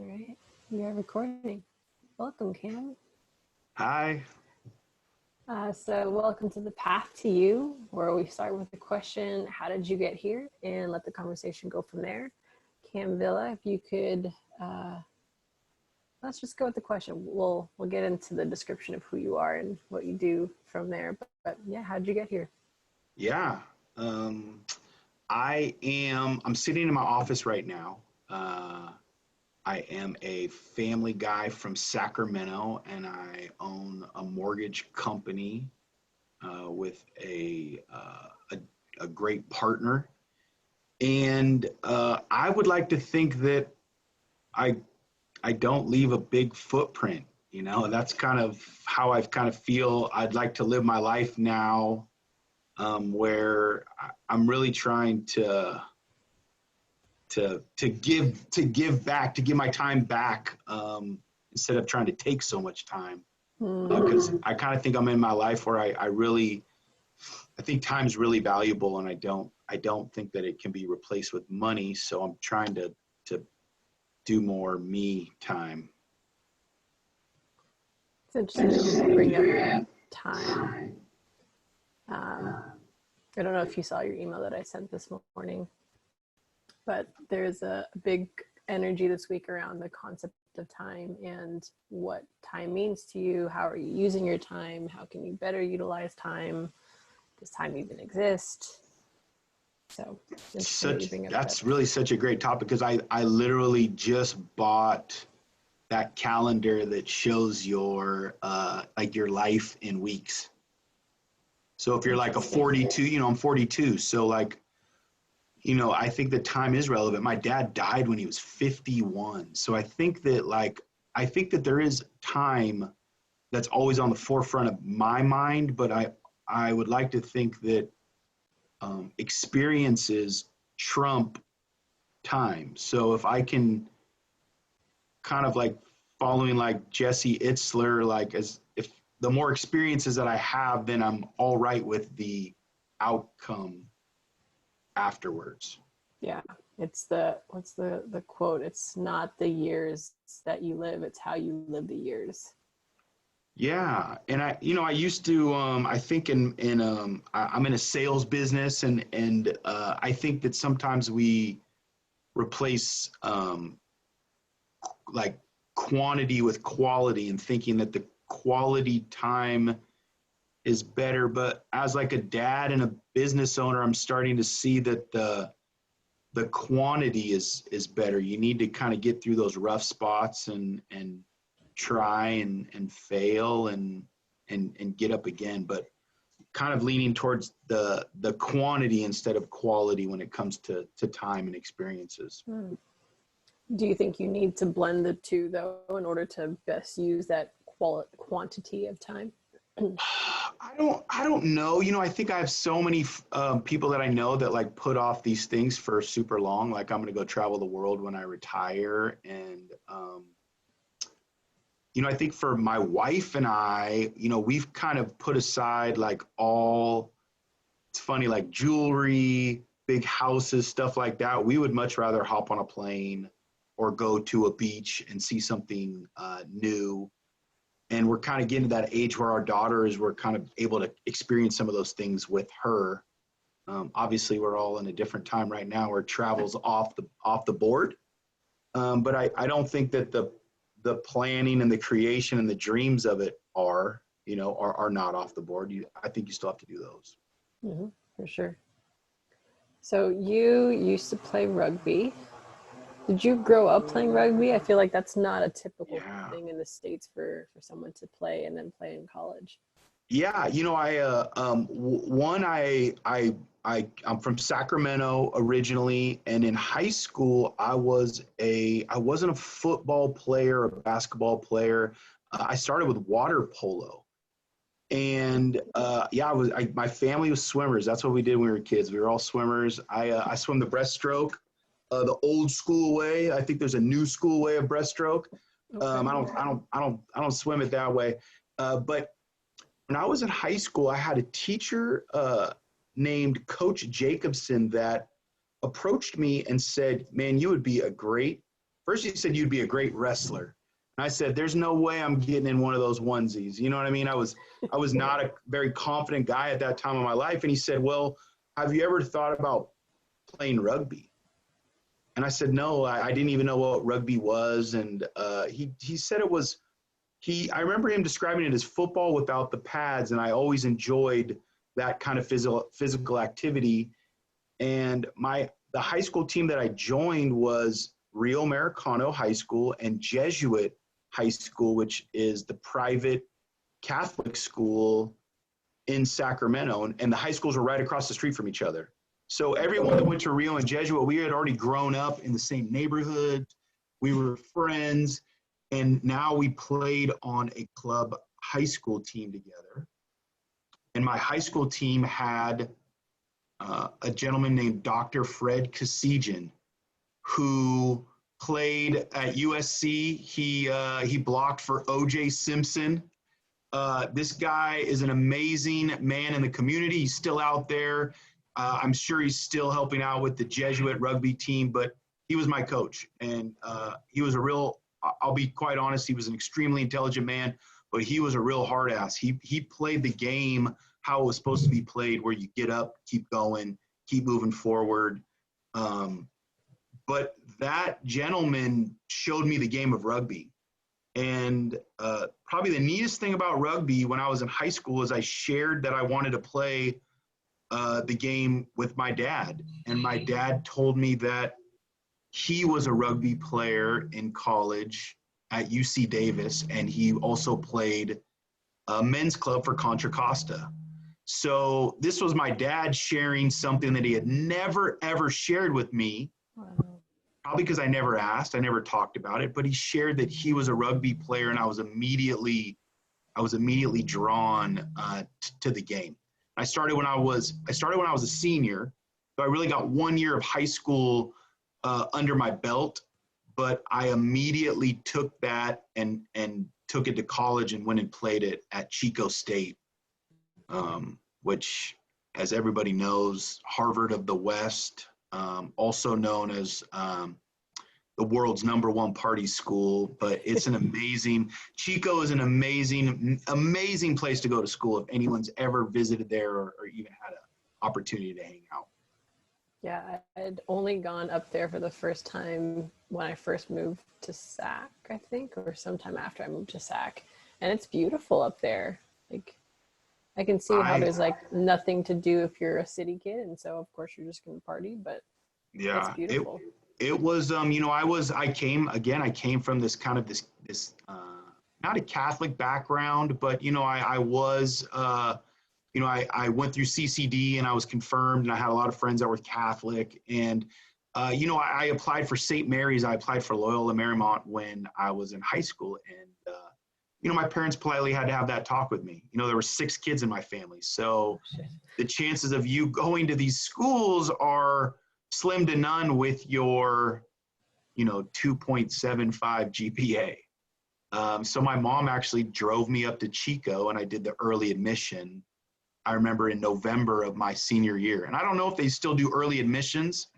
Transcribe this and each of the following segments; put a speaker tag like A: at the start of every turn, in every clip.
A: All right, we are recording. Welcome, Cam.
B: Hi.
A: So welcome to the Path to You, where we start with the question, how did you get here? And let the conversation go from there. Cam Villa, if you could, let's just go with the question. We'll get into the description of who you are and what you do from there. But yeah, how did you get here?
B: Yeah. I'm sitting in my office right now. I am a family guy from Sacramento, and I own a mortgage company with a great partner. And I would like to think that I don't leave a big footprint. You know, that's kind of how I kind of feel I'd like to live my life now, where I'm really trying to give back, to give my time back, instead of trying to take so much time. Because I kind of think I'm in my life where I think time's really valuable, and I don't think that it can be replaced with money. So I'm trying to do more me time.
A: It's interesting to bring up time. I don't know if you saw your email that I sent this morning, but there's a big energy this week around the concept of time and what time means to you. How are you using your time? How can you better utilize time? Does time even exist? So
B: that's really such a great topic, because I literally just bought that calendar that shows your like your life in weeks. So if you're like a 42, I'm 42. So like, I think that time is relevant. My dad died when he was 51. So I think that there is time that's always on the forefront of my mind, but I would like to think that experiences trump time. So if I can kind of like following like Jesse Itzler, like if the more experiences that I have, then I'm all right with the outcome afterwards.
A: Yeah, what's the quote? It's not the years that you live, it's how you live the years.
B: Yeah, and I used to, I think I'm in a sales business, and I think that sometimes we replace like quantity with quality, and thinking that the quality time is better. But as like a dad and a business owner, I'm starting to see that the quantity is better. You need to kind of get through those rough spots and try and fail and get up again, but kind of leaning towards the quantity instead of quality when it comes to time and experiences.
A: Do you think you need to blend the two, though, in order to best use that quantity of time?
B: I don't know. I think I have so many people that I know that like put off these things for super long. Like, I'm going to go travel the world when I retire. And, I think for my wife and I, we've kind of put aside like it's funny, like jewelry, big houses, stuff like that. We would much rather hop on a plane or go to a beach and see something new. And we're kind of getting to that age where our daughters, we're kind of able to experience some of those things with her. Obviously, we're all in a different time right now where travel's off the board. But I don't think that the planning and the creation and the dreams of it are not off the board. I think you still have to do those.
A: Mm-hmm, for sure. So you used to play rugby. Did you grow up playing rugby? I feel like that's not a typical thing in the States for someone to play and then play in college.
B: Yeah, I'm from Sacramento originally, and in high school I wasn't a football player, a basketball player. I started with water polo, and my family was swimmers. That's what we did when we were kids. We were all swimmers. I swim the breaststroke, the old school way. I think there's a new school way of breaststroke. Okay. I don't swim it that way, but when I was in high school, I had a teacher named Coach Jacobson that approached me and said, "Man, you would be a great first you said you'd be a great wrestler. And I said, there's no way I'm getting in one of those onesies. You know what I mean? I was not a very confident guy at that time of my life. And he said, well, have you ever thought about playing rugby? And I said, no, I didn't even know what rugby was. And he said it was, I remember him describing it as football without the pads. And I always enjoyed that kind of physical activity. And the high school team that I joined was Rio Americano High School and Jesuit High School, which is the private Catholic school in Sacramento. And the high schools were right across the street from each other. So everyone that went to Rio and Jesuit, we had already grown up in the same neighborhood. We were friends. And now we played on a club high school team together. And my high school team had a gentleman named Dr. Fred Kasijian, who played at USC. He blocked for O.J. Simpson. This guy is an amazing man in the community. He's still out there. I'm sure he's still helping out with the Jesuit rugby team, but he was my coach. And he was I'll be quite honest, he was an extremely intelligent man, but he was a real hard ass. He played the game how it was supposed to be played, where you get up, keep going, keep moving forward. But that gentleman showed me the game of rugby. And probably the neatest thing about rugby when I was in high school is I shared that I wanted to play the game with my dad. And my dad told me that he was a rugby player in college at UC Davis, and he also played a men's club for Contra Costa. So this was my dad sharing something that he had never, ever shared with me. Wow. Probably because I never asked, I never talked about it, but he shared that he was a rugby player, and I was immediately drawn to the game. I started when I was a senior, so I really got 1 year of high school under my belt, but I immediately took that and took it to college and went and played it at Chico State, which, as everybody knows, Harvard of the West, also known as the world's #1 party school. But it's Chico is an amazing place to go to school if anyone's ever visited there or even had an opportunity to hang out.
A: Yeah, I had only gone up there for the first time when I first moved to Sac, I think, or sometime after I moved to Sac. And it's beautiful up there. Like, I can see how there's like nothing to do if you're a city kid. And so, of course, you're just going to party. But yeah, it's beautiful.
B: It was, I came from this kind of this not a Catholic background, but, I was, I went through CCD and I was confirmed, and I had a lot of friends that were Catholic. And, I applied for St. Mary's. I applied for Loyola Marymount when I was in high school. And, my parents politely had to have that talk with me. There were 6 kids in my family. So the chances of you going to these schools are slim to none with your, 2.75 GPA. So my mom actually drove me up to Chico, and I did the early admission. I remember in November of my senior year. And I don't know if they still do early admissions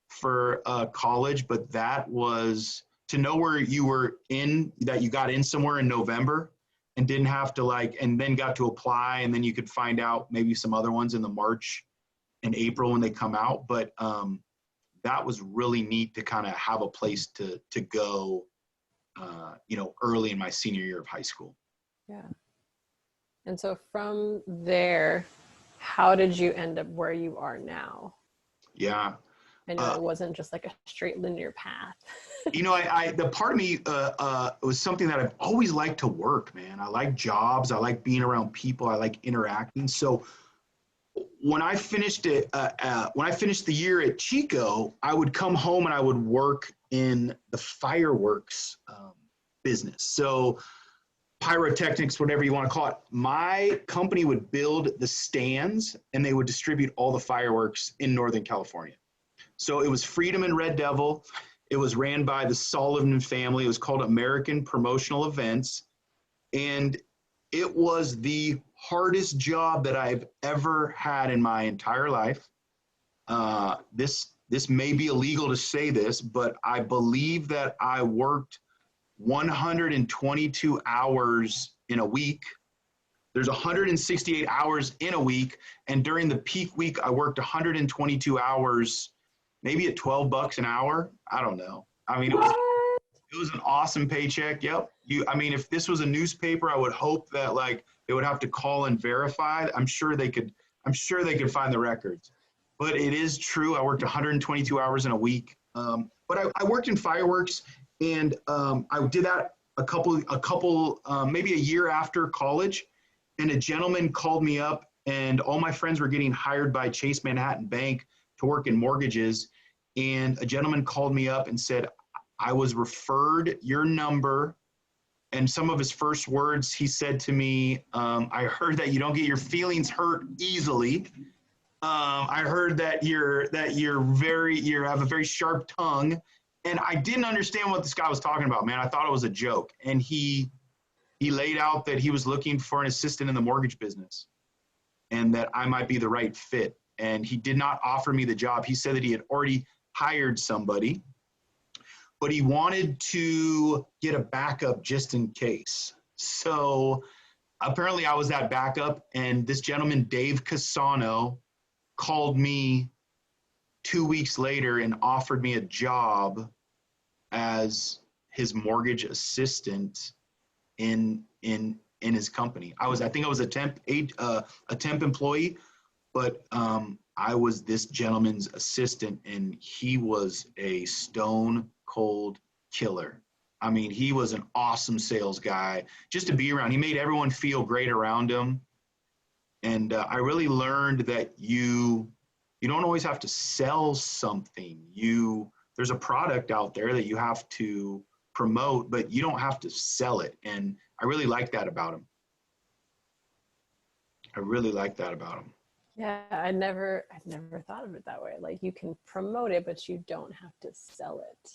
B: for college, but that was to know where you were that you got in somewhere in November and didn't have to and then got to apply, and then you could find out maybe some other ones in the March and April when they come out. But that was really neat to kind of have a place to go, early in my senior year of high school.
A: Yeah. And so from there, how did you end up where you are now?
B: Yeah.
A: I know it wasn't just like a straight linear path.
B: The part of me was something that I've always liked to work, man. I like jobs. I like being around people. I like interacting. So when I finished the year at Chico, I would come home and I would work in the fireworks business. So pyrotechnics, whatever you want to call it. My company would build the stands, and they would distribute all the fireworks in Northern California. So it was Freedom and Red Devil. It was ran by the Sullivan family. It was called American Promotional Events. And it was the hardest job that I've ever had in my entire life. This this may be illegal to say this, but I believe that I worked 122 hours in a week. There's 168 hours in a week. And during the peak week, I worked 122 hours, maybe at $12 an hour. I don't know. I mean, it was an awesome paycheck. Yep. I mean, if this was a newspaper, I would hope that like they would have to call and verify. I'm sure they could find the records. But it is true. I worked 122 hours in a week. But I worked in fireworks, and I did that a couple, maybe a year after college. And a gentleman called me up, and all my friends were getting hired by Chase Manhattan Bank to work in mortgages. And a gentleman called me up and said, I was referred your number. And some of his first words, he said to me, I heard that you don't get your feelings hurt easily. I heard that you have a very sharp tongue. And I didn't understand what this guy was talking about, man. I thought it was a joke. And he laid out that he was looking for an assistant in the mortgage business and that I might be the right fit. And he did not offer me the job. He said that he had already hired somebody, but he wanted to get a backup just in case. So apparently I was that backup, and this gentleman, Dave Casano, called me 2 weeks later and offered me a job as his mortgage assistant in his company. I think I was a temp employee, but I was this gentleman's assistant, and he was a stone cold killer. I mean, he was an awesome sales guy just to be around. He made everyone feel great around him. And I really learned that you don't always have to sell something. There's a product out there that you have to promote, but you don't have to sell it. And I really like that about him.
A: Yeah, I'd never thought of it that way. Like, you can promote it, but you don't have to sell it.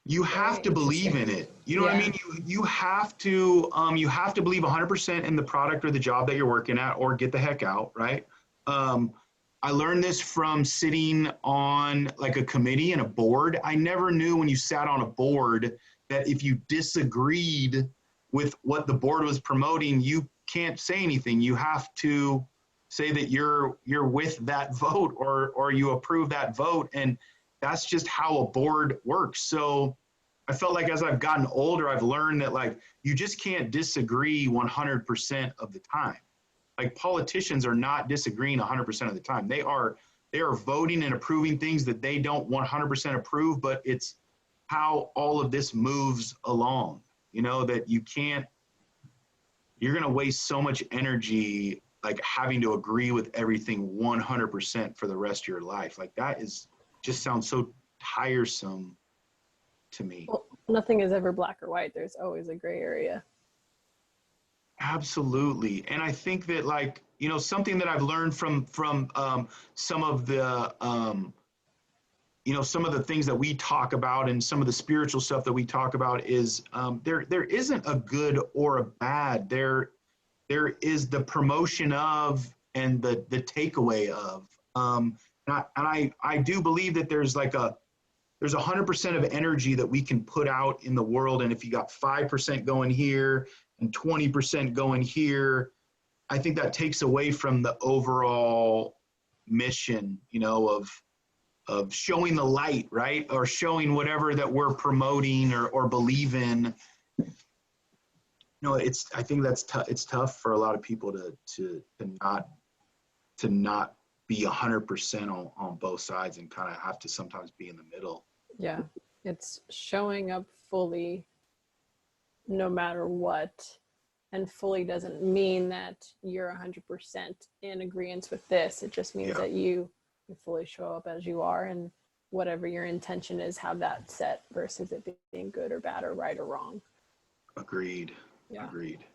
B: You have to believe in it. You know what I mean? You have to believe 100% in the product or the job that you're working at, or get the heck out, right? I learned this from sitting on like a committee and a board. I never knew when you sat on a board that if you disagreed with what the board was promoting, you can't say anything. You have to say that you're with that vote, or you approve that vote. And that's just how a board works. So I felt like as I've gotten older, I've learned that like, you just can't disagree 100% of the time. Like, politicians are not disagreeing 100% of the time. They are voting and approving things that they don't 100% approve, but it's how all of this moves along, that you're going to waste so much energy, like having to agree with everything 100% for the rest of your life. Like, that just sounds so tiresome to me.
A: Well, nothing is ever black or white. There's always a gray area.
B: Absolutely. And I think that, like, something that I've learned from some of the, some of the things that we talk about and some of the spiritual stuff that we talk about is there isn't a good or a bad. There is the promotion of and the takeaway of. And I do believe that there's 100% of energy that we can put out in the world. And if you got 5% going here and 20% going here, I think that takes away from the overall mission, of showing the light, right? Or showing whatever that we're promoting or believe in. I think it's tough for a lot of people to not be 100% on both sides, and kind of have to sometimes be in the middle.
A: Yeah, it's showing up fully no matter what. And fully doesn't mean that you're 100% in agreement with this. It just means that you fully show up as you are, and whatever your intention is, have that set versus it being good or bad or right or wrong.
B: Agreed.
A: Yeah.
B: Agreed.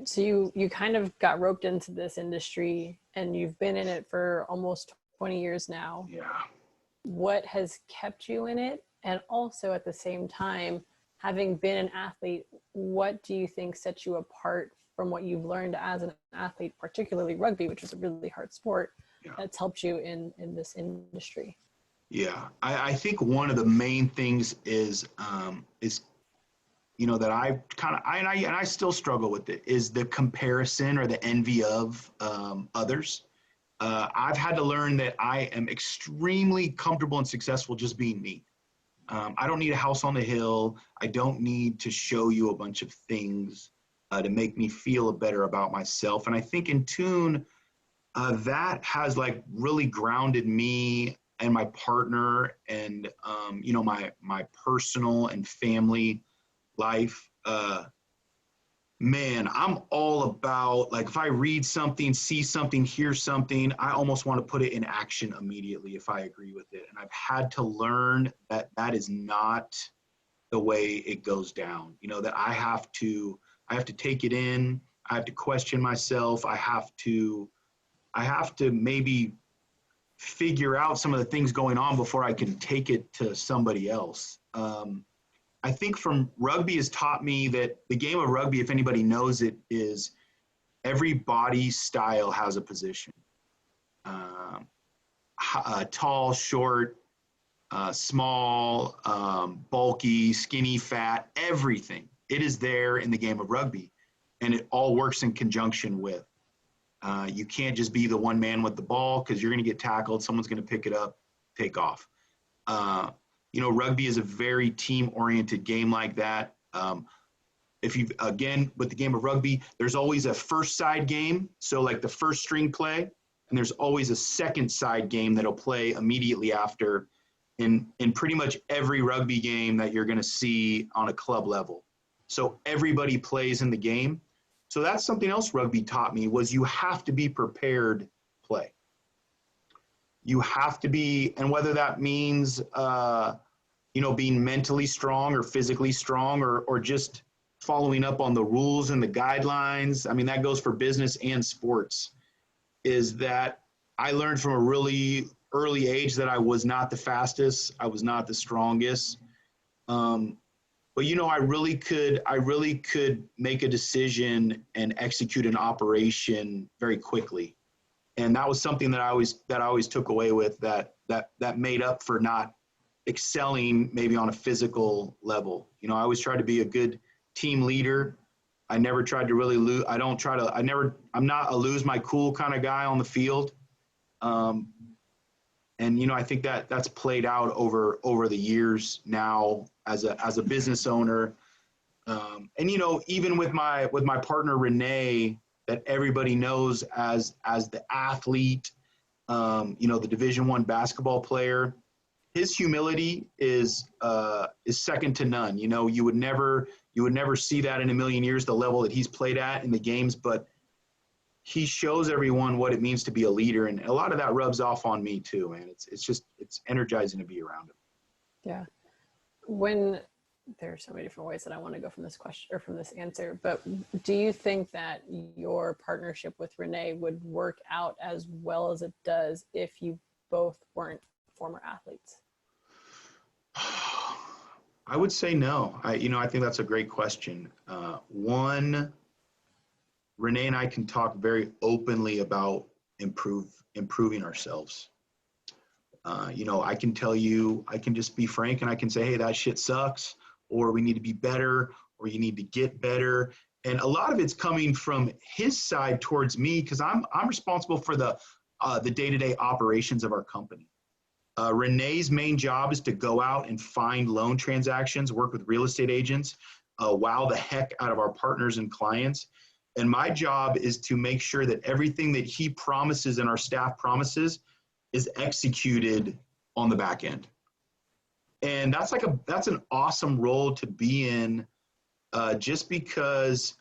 A: So you kind of got roped into this industry, and you've been in it for almost 20 years now.
B: Yeah.
A: What has kept you in it? And also at the same time, having been an athlete, what do you think sets you apart from what you've learned as an athlete, particularly rugby, which is a really hard sport? that's helped you in this industry?
B: Yeah, I think one of the main things is that I still struggle with it, is the comparison or the envy of others. I've had to learn that I am extremely comfortable and successful just being me. I don't need a house on the hill. I don't need to show you a bunch of things to make me feel better about myself. And I think in tune, that has like really grounded me and my partner and, my personal and family life. Man, I'm all about, like, if I read something, see something, hear something, I almost want to put it in action immediately if I agree with it. And I've had to learn that that is not the way it goes down. That I have to take it in. I have to question myself. I have to maybe figure out some of the things going on before I can take it to somebody else. I think from rugby has taught me that the game of rugby, if anybody knows it, is every body style has a position. Tall, short, small, bulky, skinny, fat, everything. It is there in the game of rugby, and it all works in conjunction with. You can't just be the one man with the ball, because you're going to get tackled. Someone's going to pick it up, take off. Rugby is a very team-oriented game like that. With the game of rugby, there's always a first side game, so like the first string play, and there's always a second side game that'll play immediately after in pretty much every rugby game that you're going to see on a club level. So everybody plays in the game. So that's something else rugby taught me, was you have to be prepared to play. You have to be, and whether that means, being mentally strong or physically strong or just following up on the rules and the guidelines. I mean, that goes for business and sports, is that I learned from a really early age that I was not the fastest. I was not the strongest. But I really could make a decision and execute an operation very quickly. And that was something that I always took away with, that made up for not excelling maybe on a physical level. I always tried to be a good team leader. I never tried to really lose. I'm not a lose my cool kind of guy on the field. And I think that's played out over the years now as a business owner. And even with my partner Renee, that everybody knows as the athlete, the Division I basketball player, his humility is second to none. You would never see that in a million years, the level that he's played at in the games, but he shows everyone what it means to be a leader. And a lot of that rubs off on me too, man. It's energizing to be around him.
A: Yeah. When there are so many different ways that I want to go from this question or from this answer, but do you think that your partnership with Renee would work out as well as it does if you both weren't former athletes?
B: I would say no. I think that's a great question. One, Renee and I can talk very openly about improving ourselves. I can tell you, I can just be frank and I can say, hey, that shit sucks, or we need to be better, or you need to get better. And a lot of it's coming from his side towards me, because I'm responsible for the day-to-day operations of our company. Renee's main job is to go out and find loan transactions, work with real estate agents, wow the heck out of our partners and clients. And my job is to make sure that everything that he promises and our staff promises is executed on the back end. And that's an awesome role to be in, just because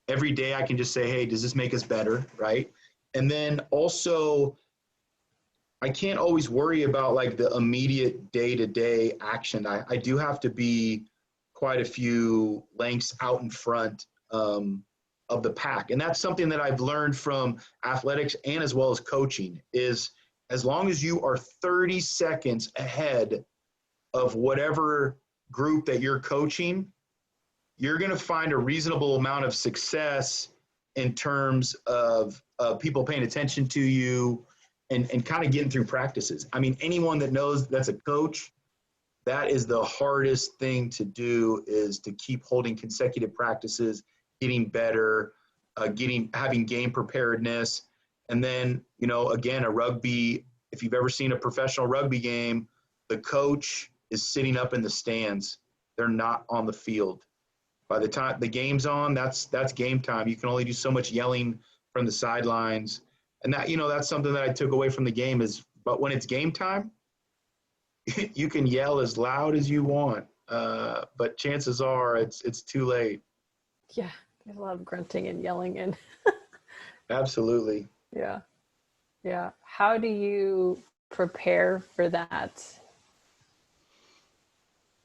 B: every day I can just say, hey, does this make us better, right? And then also, I can't always worry about like the immediate day-to-day action. I do have to be quite a few lengths out in front of the pack. And that's something that I've learned from athletics and as well as coaching, is as long as you are 30 seconds ahead of whatever group that you're coaching, you're going to find a reasonable amount of success in terms of people paying attention to you and kind of getting through practices. I mean, anyone that knows that's a coach, that is the hardest thing to do, is to keep holding consecutive practices, getting better, having game preparedness. And then, you know, again, a rugby, if you've ever seen a professional rugby game, the coach is sitting up in the stands. They're not on the field. By the time the game's on, that's game time. You can only do so much yelling from the sidelines. And that, you know, that's something that I took away from the game is, but when it's game time, you can yell as loud as you want. But chances are it's too late.
A: Yeah. There's a lot of grunting and yelling and
B: Absolutely.
A: yeah. Yeah. How do you prepare for that?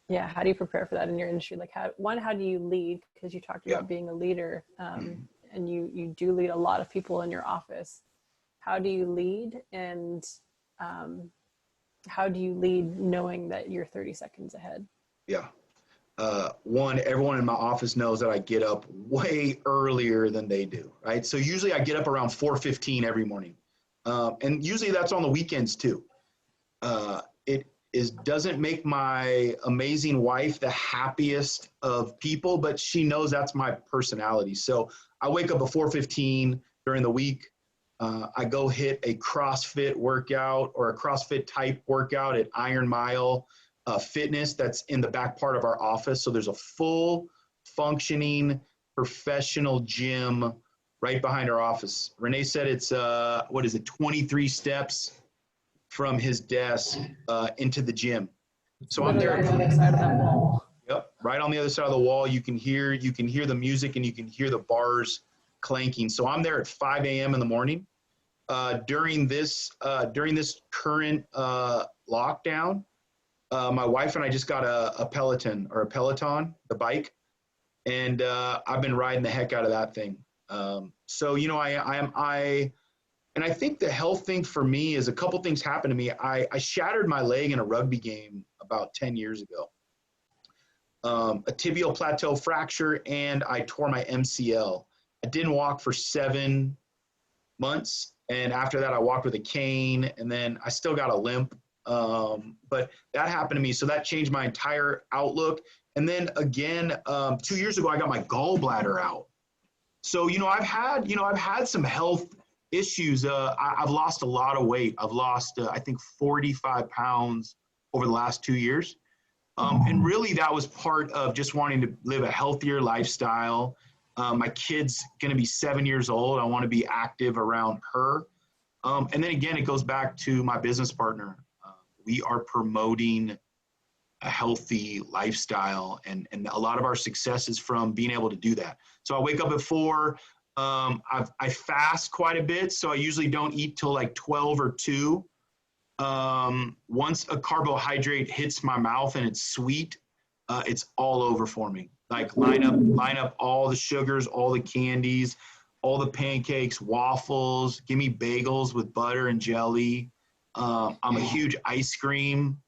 A: Yeah. How do you prepare for that in your industry? Like how do you lead? Because you talked about being a leader, and you do lead a lot of people in your office. How do you lead, and how do you lead knowing that you're 30 seconds ahead?
B: Yeah. One, everyone in my office knows that I get up way earlier than they do, right? So usually I get up around 4:15 every morning. And usually that's on the weekends too. Doesn't make my amazing wife the happiest of people, but she knows that's my personality. So I wake up at 4:15 during the week. I go hit a CrossFit workout or a CrossFit type workout at Iron Mile Fitness that's in the back part of our office. So there's a full functioning professional gym right behind our office. Renee said it's 23 steps from his desk into the gym. So I'm there
A: on the other side of that wall.
B: Yep, right on the other side of the wall. You can hear the music and you can hear the bars clanking. So I'm there at 5 a.m. in the morning. During this current lockdown, my wife and I just got a Peloton, the bike, and I've been riding the heck out of that thing. So you know, and I think the health thing for me is a couple things happened to me. I shattered my leg in a rugby game about 10 years ago. A tibial plateau fracture, and I tore my MCL. I didn't walk for 7 months. And after that, I walked with a cane, and then I still got a limp. But that happened to me. So that changed my entire outlook. And then again, 2 years ago, I got my gallbladder out. So, you know, I've had some health issues. I've lost a lot of weight. I've lost, I think, 45 pounds over the last 2 years. And really that was part of just wanting to live a healthier lifestyle. My kid's going to be 7 years old. I want to be active around her. And then again, it goes back to my business partner. We are promoting a healthy lifestyle, and a lot of our success is from being able to do that. So I wake up at 4. I fast quite a bit, so I usually don't eat till like 12 or 2. Once a carbohydrate hits my mouth and it's sweet, it's all over for me. Like line up all the sugars, all the candies, all the pancakes, waffles, give me bagels with butter and jelly. I'm a huge ice cream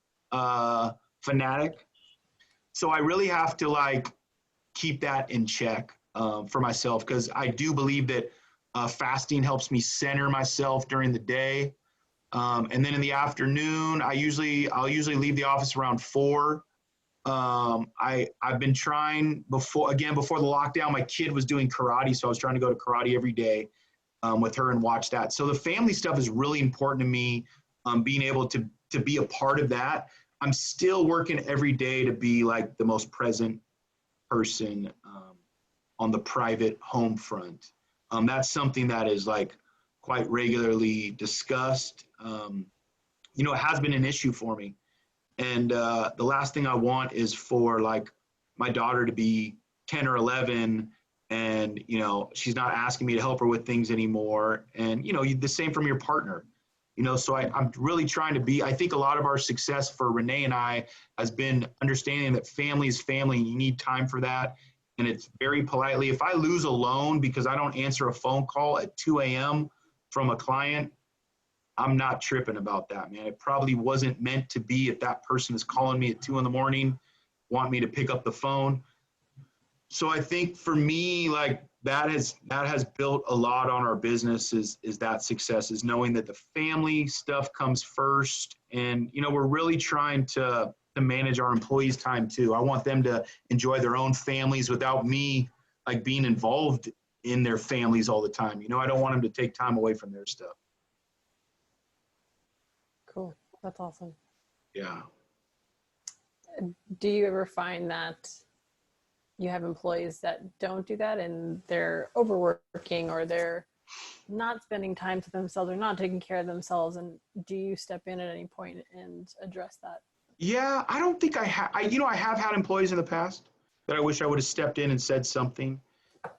B: fanatic. So I really have to like keep that in check for myself, because I do believe that fasting helps me center myself during the day. And then in the afternoon, I'll usually leave the office around 4. I've been trying before the lockdown, my kid was doing karate. So I was trying to go to karate every day with her and watch that. So the family stuff is really important to me. Being able to be a part of that. I'm still working every day to be like the most present person on the private home front. That's something that is like quite regularly discussed. You know, it has been an issue for me. And the last thing I want is for like my daughter to be 10 or 11 and, you know, she's not asking me to help her with things anymore. And, you know, the same from your partner. You know, so I'm really trying to be, I think a lot of our success for Renee and I has been understanding that family is family and you need time for that. And it's very politely, if I lose a loan because I don't answer a phone call at 2 a.m. from a client, I'm not tripping about that, man. It probably wasn't meant to be if that person is calling me at 2 in the morning, want me to pick up the phone. So I think for me, like that has built a lot on our business is that success, is knowing that the family stuff comes first. And, you know, we're really trying to manage our employees' time too. I want them to enjoy their own families without me like being involved in their families all the time. You know, I don't want them to take time away from their stuff.
A: Cool. That's awesome.
B: Yeah.
A: Do you ever find that you have employees that don't do that and they're overworking, or they're not spending time to themselves, or not taking care of themselves? And do you step in at any point and address that?
B: Yeah, I don't think I have. You know, I have had employees in the past that I wish I would have stepped in and said something.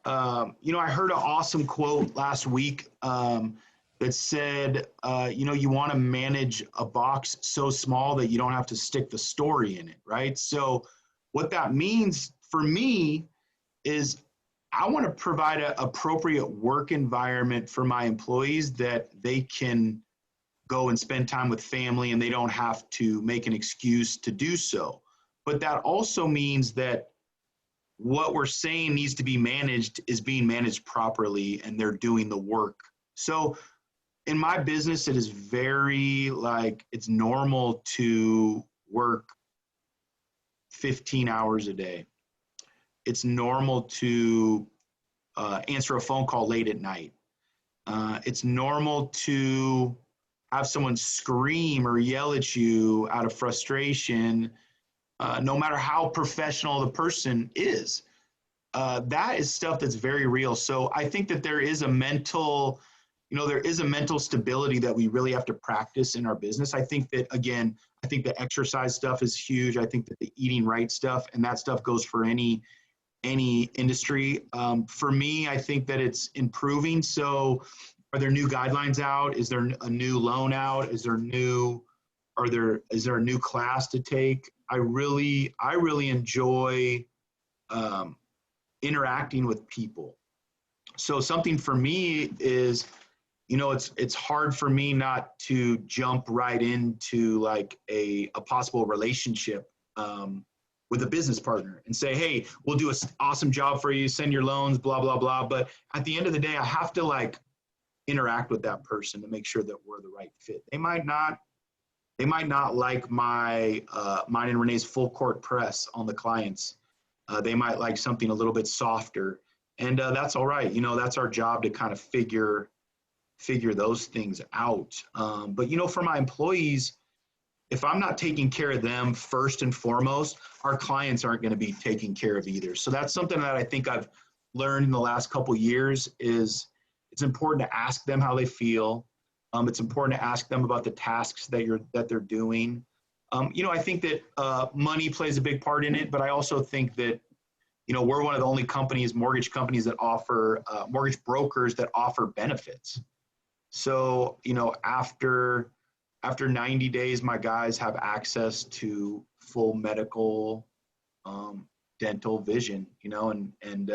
B: You know, I heard an awesome quote last week that said, you know, you want to manage a box so small that you don't have to stick the story in it, right? So what that means for me is I want to provide an appropriate work environment for my employees that they can go and spend time with family and they don't have to make an excuse to do so. But that also means that what we're saying needs to be managed is being managed properly and they're doing the work. So in my business, it is very like, it's normal to work 15 hours a day. It's normal to answer a phone call late at night. It's normal to have someone scream or yell at you out of frustration, no matter how professional the person is. That is stuff that's very real. So I think that there is a mental, you know, there is a mental stability that we really have to practice in our business. I think that, again, I think the exercise stuff is huge. I think that the eating right stuff, and that stuff goes for any industry. For me, I think that it's improving. So are there new guidelines out? Is there a new loan out? Is there a new class to take? I really enjoy interacting with people. So something for me is, you know, it's hard for me not to jump right into like a possible relationship with a business partner and say, hey, we'll do an awesome job for you, send your loans, blah, blah, blah. But at the end of the day, I have to like interact with that person to make sure that we're the right fit. They might not like mine and Renee's full court press on the clients. They might like something a little bit softer, and that's all right. You know, that's our job to kind of figure those things out. But, you know, for my employees, if I'm not taking care of them first and foremost, our clients aren't going to be taken care of either. So that's something that I think I've learned in the last couple of years is it's important to ask them how they feel. It's important to ask them about the tasks that they're doing. You know, I think that money plays a big part in it, but I also think that, you know, we're one of the only mortgage companies that offer, mortgage brokers that offer benefits. So, you know, after 90 days, my guys have access to full medical, dental, vision, you know, and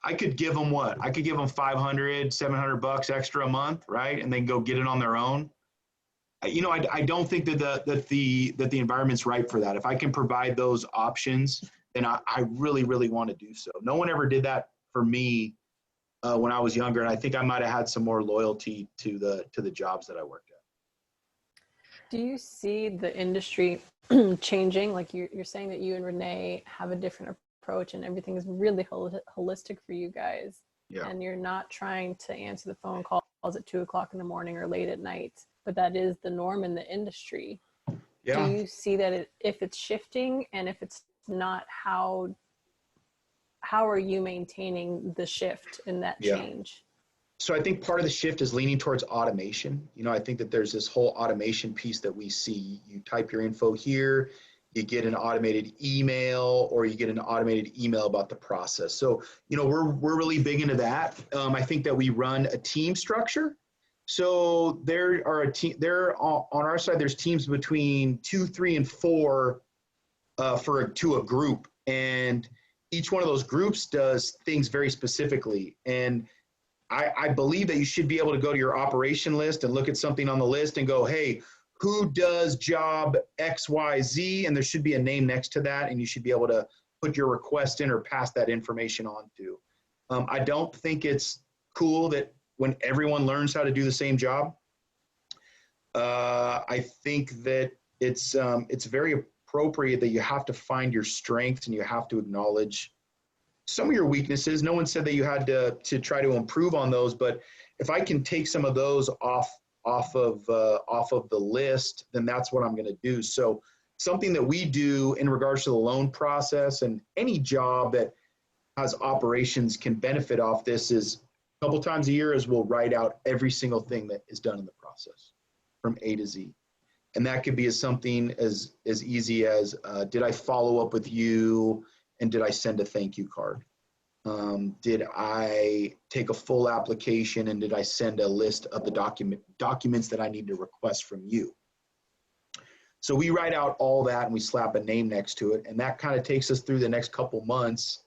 B: I could give them what? I could give them $500, $700 extra a month, right? And they can go get it on their own. You know, I don't think that the environment's right for that. If I can provide those options, then I really, really want to do so. No one ever did that for me when I was younger, and I think I might have had some more loyalty to the jobs that I worked at.
A: Do you see the industry changing? Like you're saying that you and Renee have a different approach and everything is really holistic for you guys. Yeah. And you're not trying to answer the phone calls at 2:00 in the morning or late at night, but that is the norm in the industry. Yeah. Do you see that if it's shifting, and if it's not, how are you maintaining the shift in that change?
B: So I think part of the shift is leaning towards automation. You know, I think that there's this whole automation piece that we see. You type your info here, you get an automated email, or you get an automated email about the process. So, you know, we're really big into that. I think that we run a team structure. So there on our side, there's teams between 2, 3, and 4 to a group. And each one of those groups does things very specifically. And I believe that you should be able to go to your operation list and look at something on the list and go, hey, who does job XYZ? And there should be a name next to that, and you should be able to put your request in or pass that information on to. I don't think it's cool that when everyone learns how to do the same job. I think that it's very appropriate that you have to find your strengths and you have to acknowledge some of your weaknesses. No one said that you had to try to improve on those, but if I can take some of those off of the list, then that's what I'm going to do. So something that we do in regards to the loan process, and any job that has operations can benefit off this, is a couple times a year is we'll write out every single thing that is done in the process from A to Z. And that could be as something as easy as, did I follow up with you and did I send a thank you card? Did I take a full application and did I send a list of the documents that I need to request from you? So we write out all that and we slap a name next to it. And that kind of takes us through the next couple months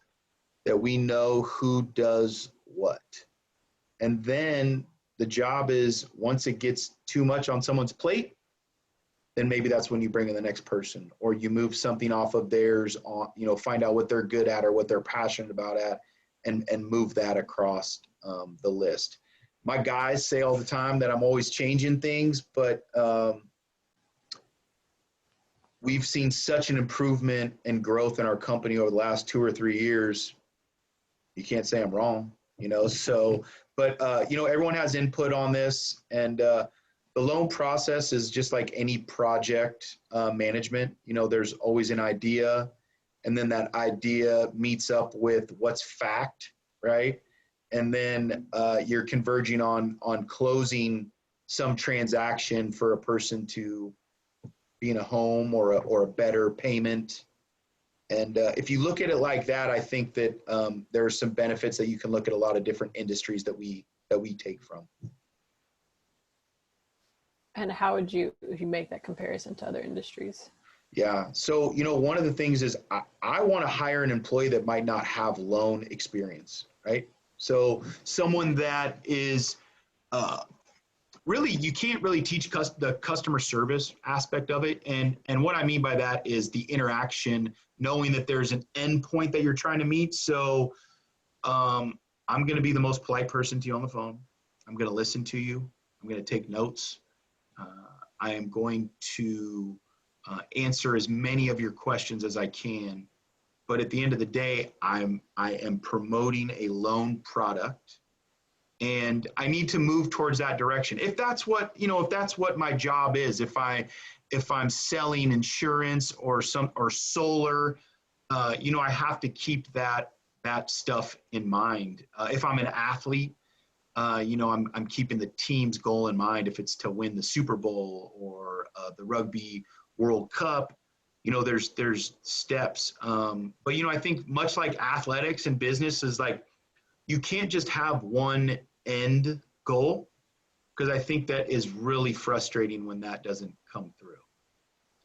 B: that we know who does what. And then the job is, once it gets too much on someone's plate, then maybe that's when you bring in the next person, or you move something off of theirs on, find out what they're good at or what they're passionate about and move that across the list. My guys say all the time that I'm always changing things, but we've seen such an improvement and growth in our company over the last 2 or 3 years. You can't say I'm wrong, so, but everyone has input on this, and the loan process is just like any project management. There's always an idea, and then that idea meets up with what's fact, right? And then you're converging on closing some transaction for a person to be in a home or a better payment. And if you look at it like that, I think that there are some benefits that you can look at a lot of different industries that we take from.
A: And how would you make that comparison to other industries?
B: Yeah. So, one of the things is I want to hire an employee that might not have loan experience, right? So someone that is really, you can't really teach the customer service aspect of it. And what I mean by that is the interaction, knowing that there's an endpoint that you're trying to meet. So I'm going to be the most polite person to you on the phone. I'm going to listen to you. I'm going to take notes. I am going to answer as many of your questions as I can. But at the end of the day, I am promoting a loan product, and I need to move towards that direction. If that's what my job is, if I'm selling insurance or solar, I have to keep that stuff in mind. If I'm an athlete, I'm keeping the team's goal in mind. If it's to win the Super Bowl or the Rugby World Cup, there's steps. But I think much like athletics and business is like, you can't just have one end goal, because I think that is really frustrating when that doesn't come through.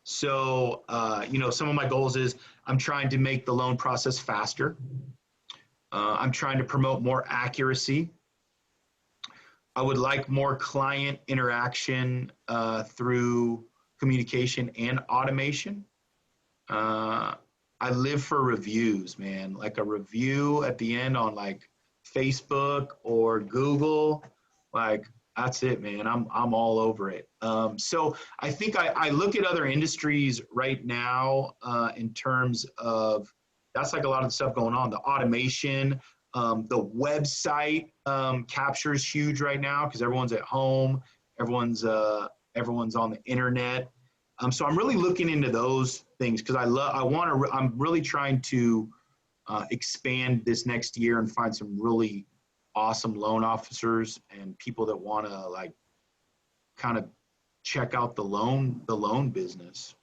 B: So, some of my goals is I'm trying to make the loan process faster. I'm trying to promote more accuracy. I would like more client interaction through communication and automation. I live for reviews, man. Like a review at the end on like Facebook or Google, like that's it, man. I'm all over it. So I think I look at other industries right now in terms of, that's like a lot of the stuff going on. The automation, the website capture is huge right now because everyone's at home, everyone's on the internet. So I'm really looking into those things because I'm really trying to expand this next year and find some really awesome loan officers and people that want to like kind of check out the loan business.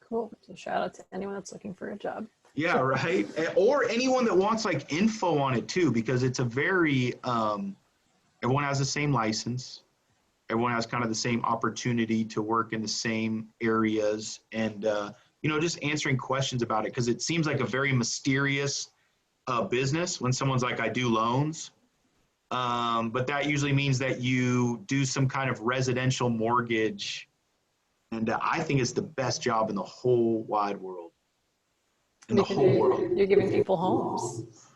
A: Cool. So shout out to anyone that's looking for a job.
B: Yeah, right. Or anyone that wants like info on it too, because it's a very, everyone has the same license. Everyone has kind of the same opportunity to work in the same areas, and, just answering questions about it, because it seems like a very mysterious business when someone's like, I do loans. But that usually means that you do some kind of residential mortgage. And I think it's the best job in the whole wide world. in the whole world.
A: You're giving people homes.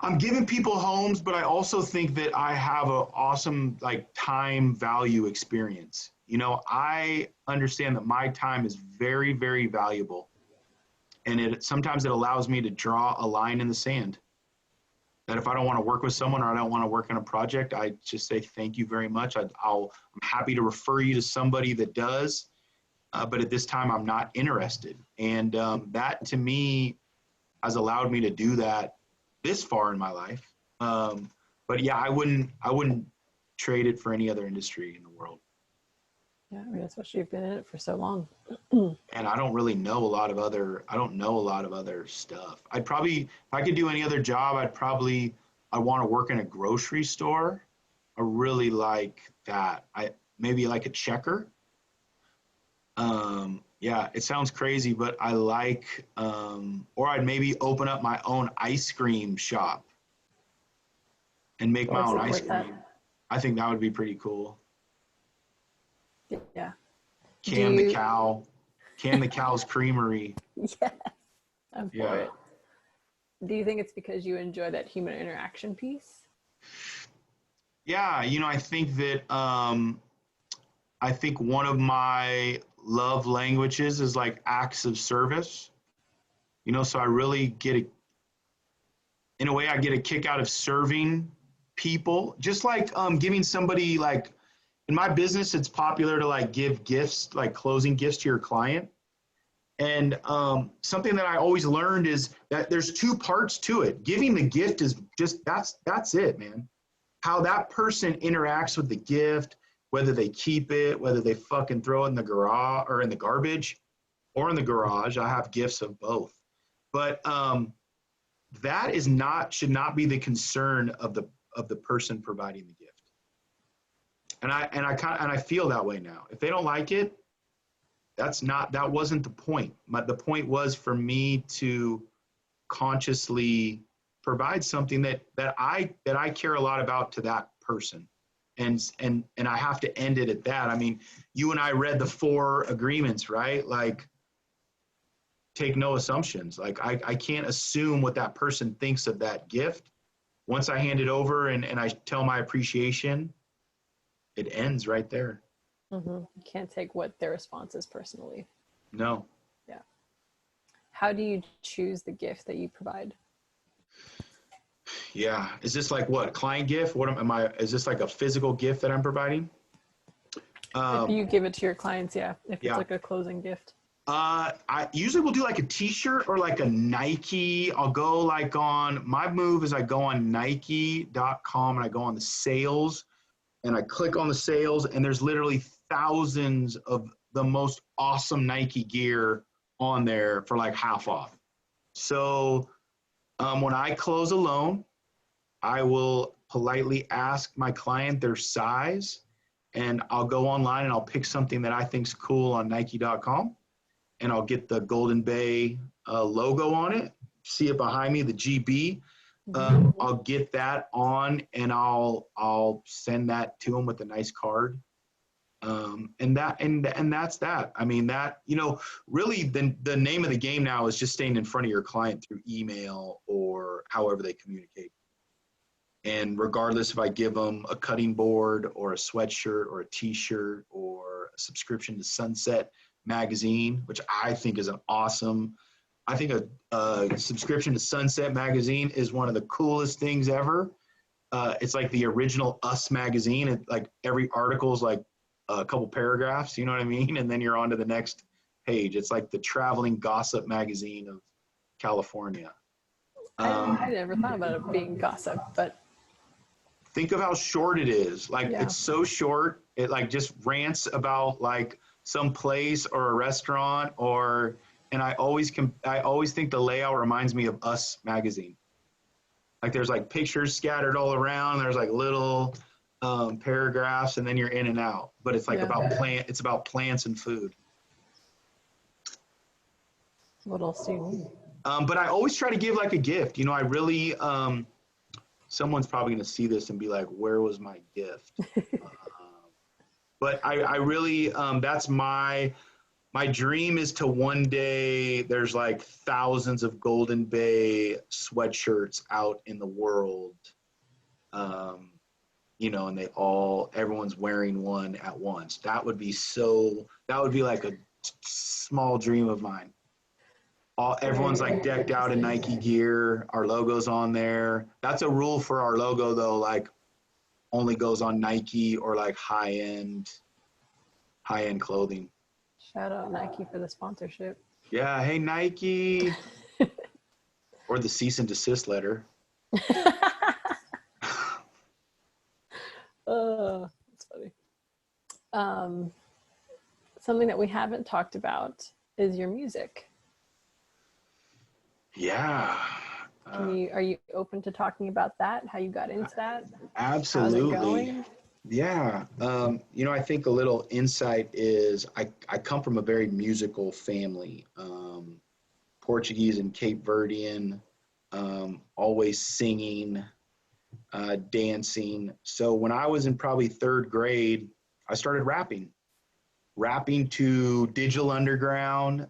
B: I'm giving people homes, but I also think that I have an awesome like time value experience. You know, I understand that my time is very, very valuable. And sometimes it allows me to draw a line in the sand. That if I don't want to work with someone or I don't want to work on a project, I just say thank you very much. I'm happy to refer you to somebody that does, but at this time I'm not interested. And that to me has allowed me to do that this far in my life. But yeah, I wouldn't trade it for any other industry in the world.
A: Yeah, I mean, especially if you've been in it for so long.
B: And I don't really know a lot of other, I don't know a lot of other stuff. I'd probably, if I could do any other job, I want to work in a grocery store. I really like that. Maybe like a checker. Yeah, it sounds crazy, but I like, or I'd maybe open up my own ice cream shop and make my own ice cream. I think that would be pretty cool.
A: Yeah.
B: Cam the Cow's Creamery.
A: Yes, I'm for it. Do you think it's because you enjoy that human interaction piece?
B: Yeah, you know, I think that I think one of my love languages is like acts of service. You know, so I really in a way, I get a kick out of serving people. Just like giving somebody like, in my business, it's popular to like give gifts, like closing gifts to your client. And something that I always learned is that there's two parts to it. Giving the gift is just, that's it, man. How that person interacts with the gift, whether they keep it, whether they fucking throw it in the garage or in the garbage or in the garage. I have gifts of both. But that should not be the concern of the person providing the gift. And I feel that way now. If they don't like it, that wasn't the point. The point was for me to consciously provide something that I care a lot about to that person. And I have to end it at that. I mean, you and I read the 4 agreements, right? Like, take no assumptions. Like, I can't assume what that person thinks of that gift. Once I hand it over and I tell my appreciation, it ends right there.
A: Mm-hmm. You can't take what their response is personally.
B: No.
A: Yeah. How do you choose the gift that you provide?
B: Yeah. Is this like what? Client gift? Is this like a physical gift that I'm providing?
A: If you give it to your clients, yeah. If it's like a closing gift.
B: I usually will do like a t-shirt or like a Nike. I'll go like my move is I go on Nike.com and I go on the sales and I click on the sales and there's literally thousands of the most awesome Nike gear on there for like half off. So when I close a loan, I will politely ask my client their size and I'll go online and I'll pick something that I think's cool on Nike.com and I'll get the Golden Bay logo on it. See it behind me, the GB. I'll get that on and I'll send that to them with a nice card. And that's that. I mean, that, you know, really the name of the game now is just staying in front of your client through email or however they communicate. And regardless if I give them a cutting board or a sweatshirt or a t-shirt or a subscription to Sunset magazine, which I think is I think a subscription to Sunset magazine is one of the coolest things ever. It's like the original Us magazine. Like every article is like a couple paragraphs, you know what I mean? And then you're on to the next page. It's like the traveling gossip magazine of California.
A: I never thought about it being gossip, but
B: think of how short it is. Like it's so short. It like just rants about like some place or a restaurant and I always think the layout reminds me of Us magazine. Like there's like pictures scattered all around. There's like little paragraphs and then you're in and out. But it's like it's about plants and food.
A: What else do you need?
B: But I always try to give like a gift. You know, I really, someone's probably going to see this and be like, where was my gift? But I really, that's my My dream is to one day, there's like thousands of Golden Bay sweatshirts out in the world. You know, and everyone's wearing one at once. That would be like a small dream of mine. Everyone's like decked out in Nike gear. Our logo's on there. That's a rule for our logo though, like only goes on Nike or like high-end clothing.
A: Shout out Nike for the sponsorship.
B: Yeah, hey Nike. Or the cease and desist letter.
A: Oh, that's funny. Something that we haven't talked about is your music.
B: Yeah.
A: Are you open to talking about that? How you got into that?
B: Absolutely.
A: How's it going?
B: Yeah. You know, I think a little insight is I come from a very musical family, Portuguese and Cape Verdean, always singing, dancing. So when I was in probably third grade, I started rapping to Digital Underground,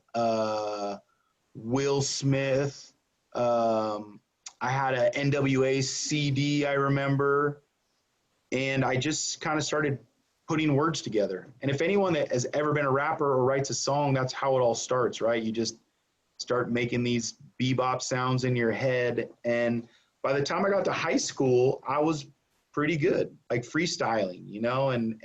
B: Will Smith. I had a NWA CD, I remember, and I just kind of started putting words together. And if anyone that has ever been a rapper or writes a song, that's how it all starts, right? You just start making these bebop sounds in your head. And by the time I got to high school, I was pretty good, like freestyling, you know, and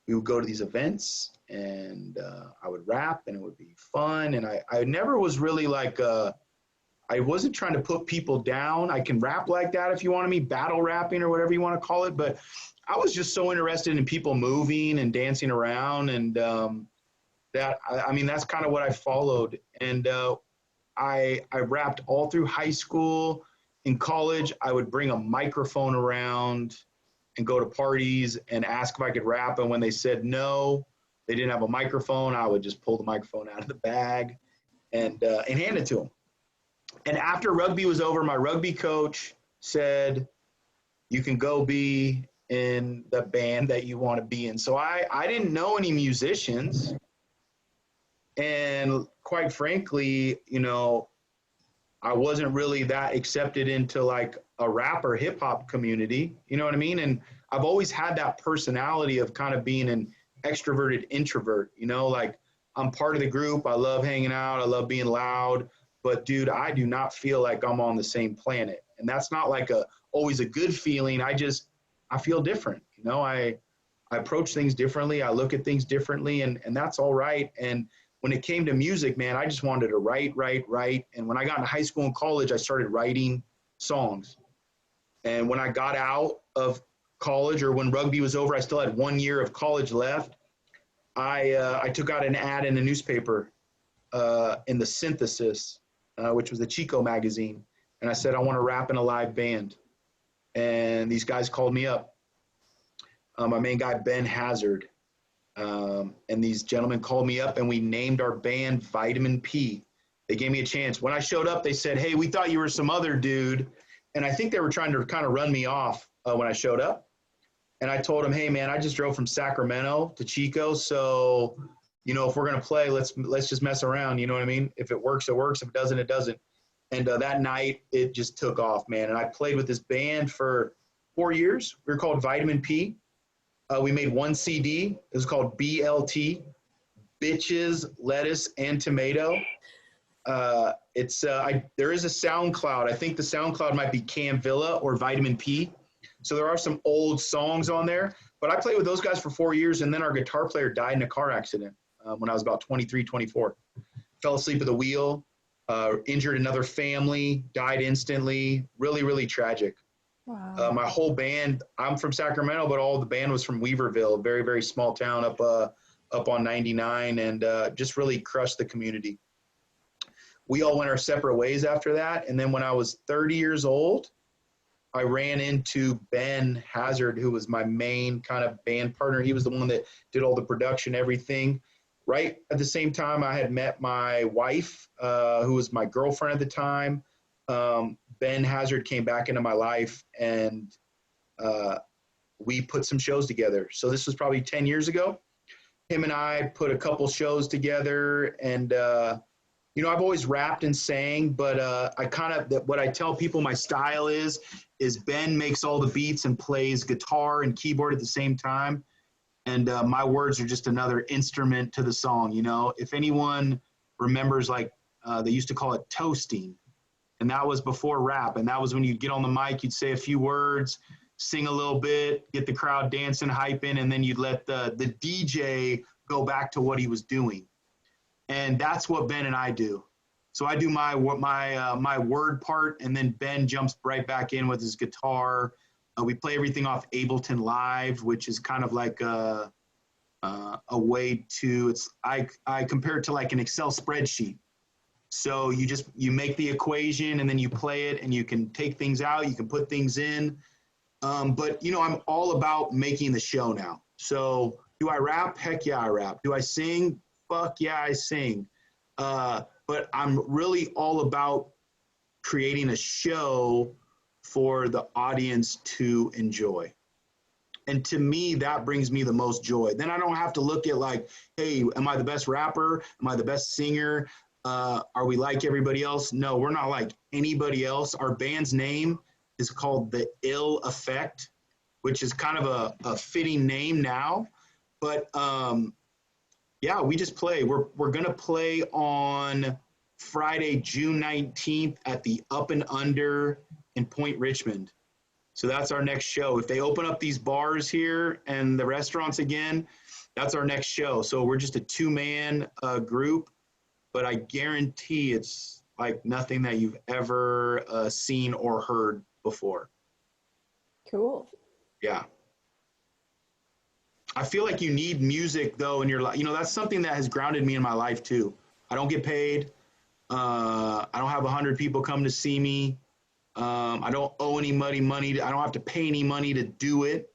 B: we would go to these events and I would rap and it would be fun. And I never was really like, I wasn't trying to put people down. I can rap like that if you want me, battle rapping or whatever you want to call it. But I was just so interested in people moving and dancing around. And I mean, that's kind of what I followed. And I rapped all through high school. In college, I would bring a microphone around and go to parties and ask if I could rap. And when they said no, they didn't have a microphone, I would just pull the microphone out of the bag and hand it to them. And after rugby was over, my rugby coach said, you can go be in the band that you want to be in. So I didn't know any musicians. And quite frankly, you know, I wasn't really that accepted into like a rap or hip hop community. You know what I mean? And I've always had that personality of kind of being an extroverted introvert, you know, like I'm part of the group. I love hanging out. I love being loud. But dude, I do not feel like I'm on the same planet. And that's not like always a good feeling. I feel different. You know, I approach things differently. I look at things differently and that's all right. And when it came to music, man, I just wanted to write. And when I got into high school and college, I started writing songs. And when I got out of college or when rugby was over, I still had 1 year of college left. I took out an ad in a newspaper in the Synthesis, which was the Chico magazine. And I said, I want to rap in a live band. And these guys called me up. My main guy, Ben Hazard. And these gentlemen called me up and we named our band Vitamin P. They gave me a chance. When I showed up, they said, hey, we thought you were some other dude. And I think they were trying to kind of run me off when I showed up. And I told them, hey, man, I just drove from Sacramento to Chico. So, you know, if we're going to play, let's just mess around. You know what I mean? If it works, it works. If it doesn't, it doesn't. And that night, it just took off, man. And I played with this band for 4 years. We were called Vitamin P. We made one CD. It was called BLT, Bitches, Lettuce, and Tomato. There is a SoundCloud. I think the SoundCloud might be Cam Villa or Vitamin P. So there are some old songs on there. But I played with those guys for 4 years, and then our guitar player died in a car accident when I was about 23, 24. Fell asleep at the wheel, injured another family, died instantly. Really, really tragic.
A: Wow.
B: My whole band, I'm from Sacramento, but all the band was from Weaverville, a very, very small town up on 99, and just really crushed the community. We all went our separate ways after that. And then when I was 30 years old, I ran into Ben Hazard, who was my main kind of band partner. He was the one that did all the production, everything. Right at the same time, I had met my wife, who was my girlfriend at the time. Ben Hazard came back into my life and we put some shows together. So this was probably 10 years ago. him and I put a couple shows together, and you know, I've always rapped and sang, but I kind of, what I tell people my style is Ben makes all the beats and plays guitar and keyboard at the same time. And my words are just another instrument to the song. You know, if anyone remembers, like they used to call it toasting, and that was before rap. And that was when you'd get on the mic, you'd say a few words, sing a little bit, get the crowd dancing, hyping, and then you'd let the DJ go back to what he was doing. And that's what Ben and I do. So I do my word part, and then Ben jumps right back in with his guitar. We play everything off Ableton Live, which is kind of like a way to, I compare it to like an Excel spreadsheet. So you make the equation, and then you play it, and you can take things out, you can put things in. But you know, I'm all about making the show now. So do I rap? Heck yeah, I rap. Do I sing? Fuck yeah, I sing. But I'm really all about creating a show for the audience to enjoy. And to me, that brings me the most joy. Then I don't have to look at like, hey, am I the best rapper? Am I the best singer? Are we like everybody else? No, we're not like anybody else. Our band's name is called The Ill Effect, which is kind of a fitting name now. But yeah, we just play. We're gonna play on Friday, June 19th at the Up and Under in Point Richmond. So that's our next show. If they open up these bars here and the restaurants again, that's our next show. So we're just a two-man group, but I guarantee it's like nothing that you've ever seen or heard before.
A: Cool.
B: Yeah. I feel like you need music though in your life. You know, that's something that has grounded me in my life too. I don't get paid. I don't have 100 people come to see me. I don't owe anybody money. I don't have to pay any money to do it,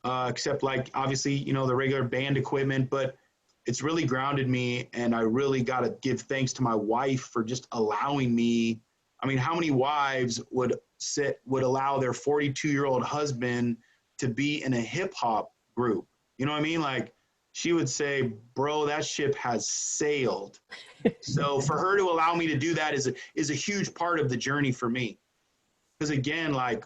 B: except like obviously, you know, the regular band equipment, but it's really grounded me. And I really got to give thanks to my wife for just allowing me. I mean, how many wives would allow their 42-year-old husband to be in a hip hop group? You know what I mean? Like she would say, bro, that ship has sailed. So for her to allow me to do that is a huge part of the journey for me. Because again, like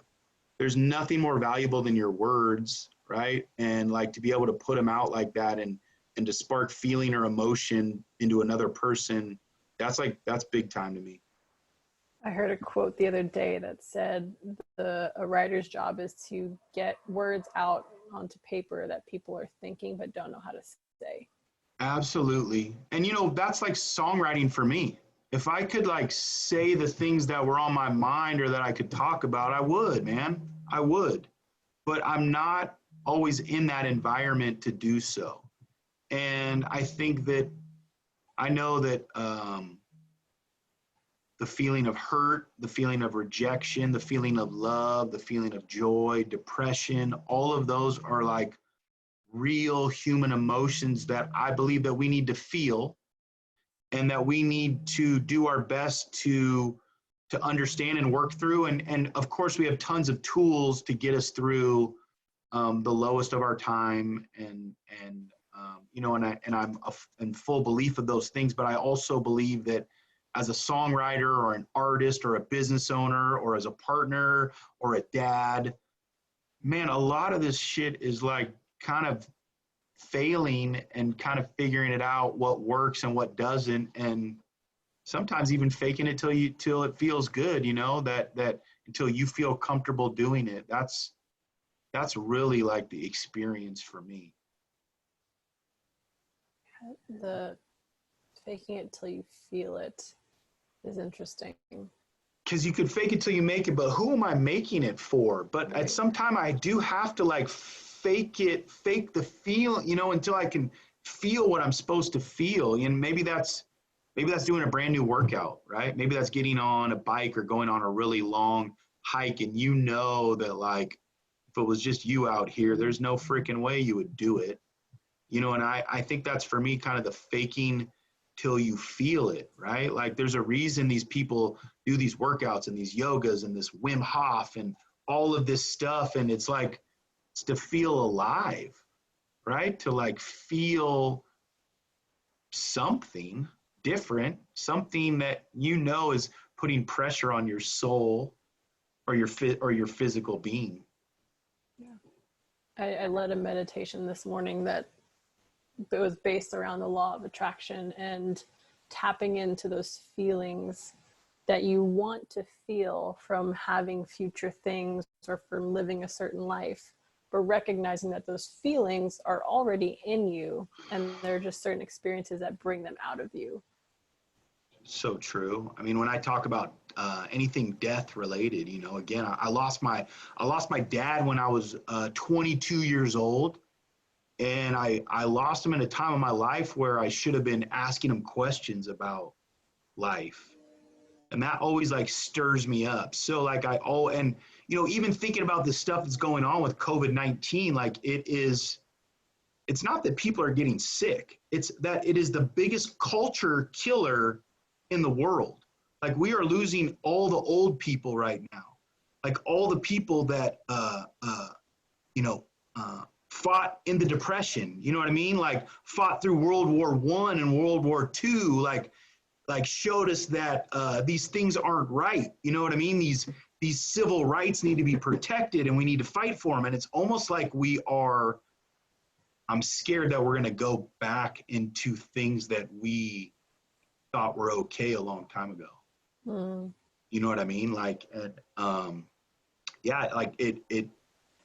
B: there's nothing more valuable than your words, right? And like to be able to put them out like that and to spark feeling or emotion into another person, that's big time to me.
A: I heard a quote the other day that said a writer's job is to get words out onto paper that people are thinking but don't know how to say.
B: Absolutely. And you know, that's like songwriting for me. If I could like say the things that were on my mind or that I could talk about, I would, man. I would. But I'm not always in that environment to do so. And I think that I know that the feeling of hurt, the feeling of rejection, the feeling of love, the feeling of joy, depression, all of those are like real human emotions that I believe that we need to feel and that we need to do our best to understand and work through. And of course, we have tons of tools to get us through the lowest of our time. And you know, and I'm in full belief of those things, but I also believe that as a songwriter or an artist or a business owner or as a partner or a dad, man, a lot of this shit is like kind of failing and kind of figuring it out, what works and what doesn't, and sometimes even faking it till it feels good, you know, that until you feel comfortable doing it. That's really like the experience for me.
A: The faking it till you feel it is interesting.
B: Because you could fake it till you make it, but who am I making it for? But
A: Right.
B: at some time I do have to like fake the feel, you know, until I can feel what I'm supposed to feel. And maybe that's doing a brand new workout, right? Maybe that's getting on a bike or going on a really long hike. And you know that like, if it was just you out here, there's no freaking way you would do it. You know, and I think that's for me kind of the faking till you feel it, right? Like there's a reason these people do these workouts and these yogas and this Wim Hof and all of this stuff. And it's like, it's to feel alive, right? To like feel something different, something that you know is putting pressure on your soul or your physical being.
A: Yeah. I led a meditation this morning that it was based around the law of attraction and tapping into those feelings that you want to feel from having future things or from living a certain life, but recognizing that those feelings are already in you and there are just certain experiences that bring them out of you.
B: So true. I mean, when I talk about anything death related, you know, again, I lost my dad when I was 22 years old, and I lost him in a time of my life where I should have been asking him questions about life, and that always like stirs me up. So like and you know, even thinking about the stuff that's going on with COVID-19, like it's not that people are getting sick, it's that it is the biggest culture killer in the world. Like we are losing all the old people right now, like all the people that you know fought in the Depression, you know what I mean, like fought through World War I and World War II, like showed us that these things aren't right, you know what I mean, these civil rights need to be protected and we need to fight for them. And it's almost like I'm scared that we're going to go back into things that we thought were okay a long time ago.
A: Mm.
B: You know what I mean? Like, yeah, like it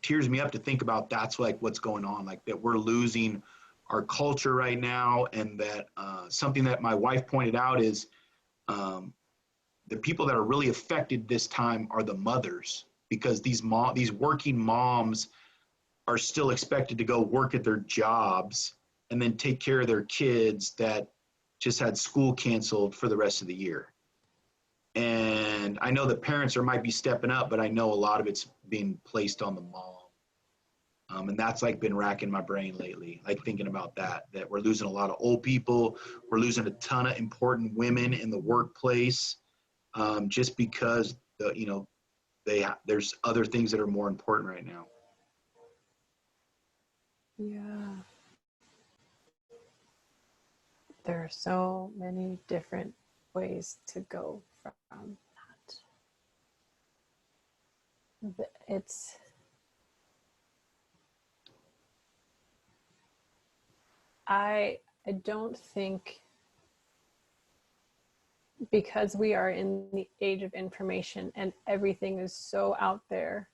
B: tears me up to think about that's like what's going on, like that we're losing our culture right now. And that something that my wife pointed out is the people that are really affected this time are the mothers, because these working moms are still expected to go work at their jobs and then take care of their kids that just had school canceled for the rest of the year. And I know the parents might be stepping up, but I know a lot of it's being placed on the mom. And that's like been racking my brain lately, like thinking about that we're losing a lot of old people. We're losing a ton of important women in the workplace, just because there's other things that are more important right now.
A: Yeah. There are so many different ways to go from that. I don't think, because we are in the age of information and everything is so out there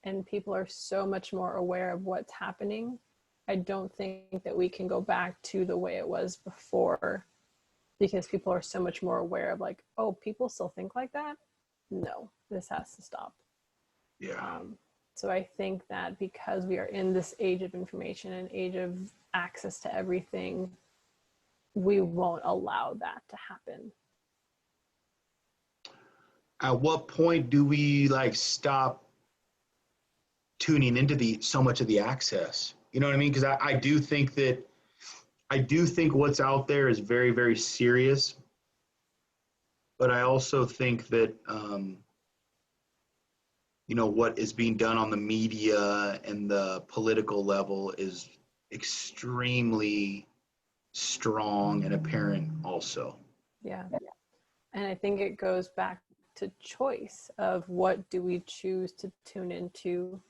A: and people are so much more aware of what's happening, I don't think that we can go back to the way it was before, because people are so much more aware of like, oh, people still think like that? No, this has to stop.
B: Yeah.
A: So I think that because we are in this age of information and age of access to everything, we won't allow that to happen.
B: At what point do we like stop tuning into so much of the access? You know what I mean? Because I do think what's out there is very, very serious. But I also think that, what is being done on the media and the political level is extremely strong and apparent also.
A: Yeah. And I think it goes back to choice of what do we choose to tune into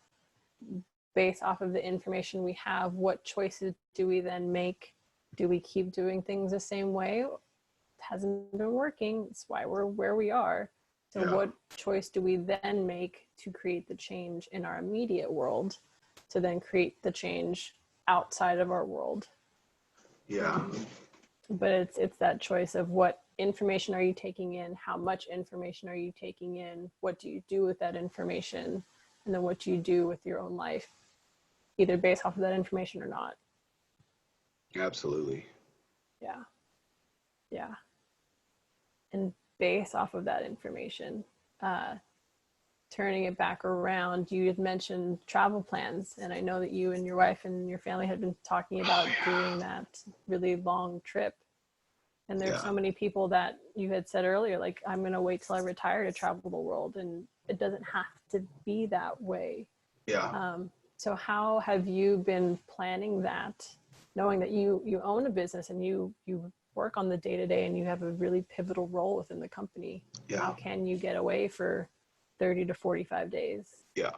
A: based off of the information we have. What choices do we then make? Do we keep doing things the same way? It hasn't been working. It's why we're where we are. So what choice do we then make to create the change in our immediate world, to then create the change outside of our world?
B: Yeah.
A: But it's that choice of what information are you taking in, how much information are you taking in, what do you do with that information, and then what do you do with your own life, either based off of that information or not.
B: Absolutely.
A: Yeah. And based off of that information, turning it back around, you had mentioned travel plans, and I know that you and your wife and your family had been talking about doing that really long trip. And there's so many people that you had said earlier, like, I'm going to wait till I retire to travel the world. And it doesn't have to be that way.
B: Yeah.
A: So how have you been planning that, knowing that you own a business and you work on the day-to-day and you have a really pivotal role within the company?
B: Yeah.
A: How can you get away for 30 to 45 days?
B: Yeah.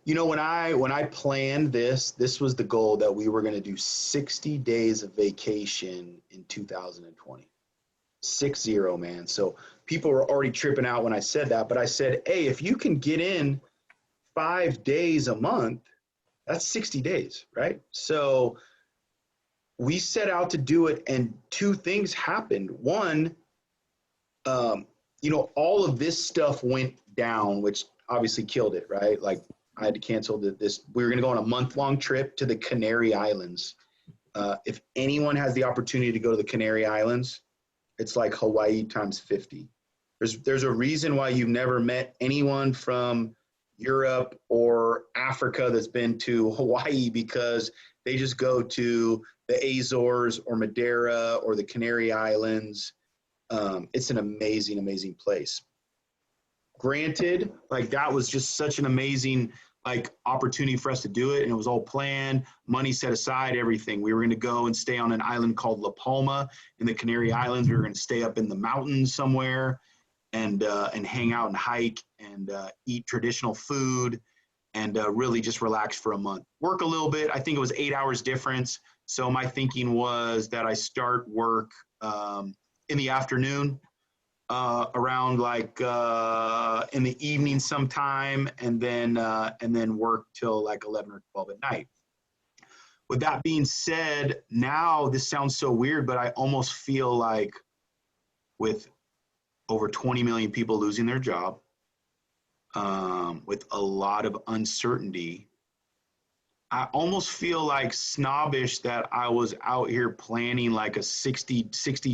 B: You know, when I planned this was the goal, that we were going to do 60 days of vacation in 2020. 60, man. So people were already tripping out when I said that, but I said, hey, if you can get in 5 days a month, that's 60 days, right? So we set out to do it, and two things happened. One, all of this stuff went down, which obviously killed it, right? Like, I had to cancel this. We were going to go on a month-long trip to the Canary Islands. If anyone has the opportunity to go to the Canary Islands, it's like Hawaii times 50. There's a reason why you've never met anyone from Europe or Africa that's been to Hawaii, because they just go to the Azores or Madeira or the Canary Islands. It's an amazing, amazing place. Granted, like, that was just such an amazing opportunity for us to do it, and it was all planned, money set aside, everything. We were going to go and stay on an island called La Palma in the Canary Islands. We were going to stay up in the mountains somewhere and hang out and hike and eat traditional food and really just relax for a month. Work a little bit. I think it was 8 hours difference. So my thinking was that I start work in the afternoon, around in the evening sometime, and then work till 11 or 12 at night. With that being said, now this sounds so weird, but I almost feel like, with over 20 million people losing their job, with a lot of uncertainty, I almost feel snobbish that I was out here planning a 60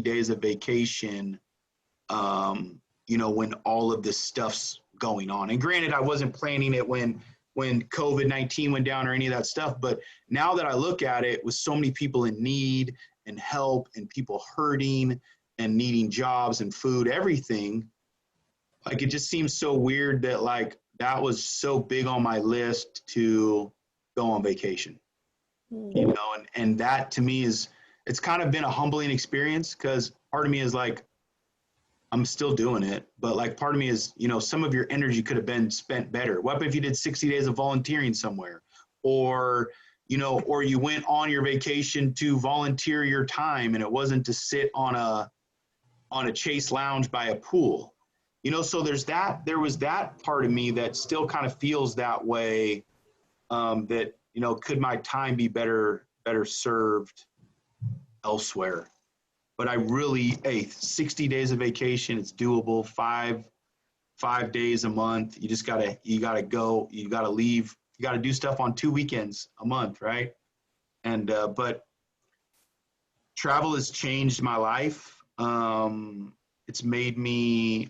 B: days of vacation, when all of this stuff's going on. And granted, I wasn't planning it when COVID-19 went down or any of that stuff. But now that I look at it, with so many people in need and help and people hurting and needing jobs and food, everything, it just seems so weird that that was so big on my list to go on vacation, and that to me it's kind of been a humbling experience, because part of me is I'm still doing it, but part of me is, some of your energy could have been spent better. What if you did 60 days of volunteering somewhere, or you went on your vacation to volunteer your time, and it wasn't to sit on a Chase lounge by a pool, so there was that part of me that still kind of feels that way, that, could my time be better served elsewhere? But I really, 60 days of vacation, it's doable. Five days a month. You gotta go, you gotta leave, you gotta do stuff on 2 weekends a month, right? And, but travel has changed my life. It's made me,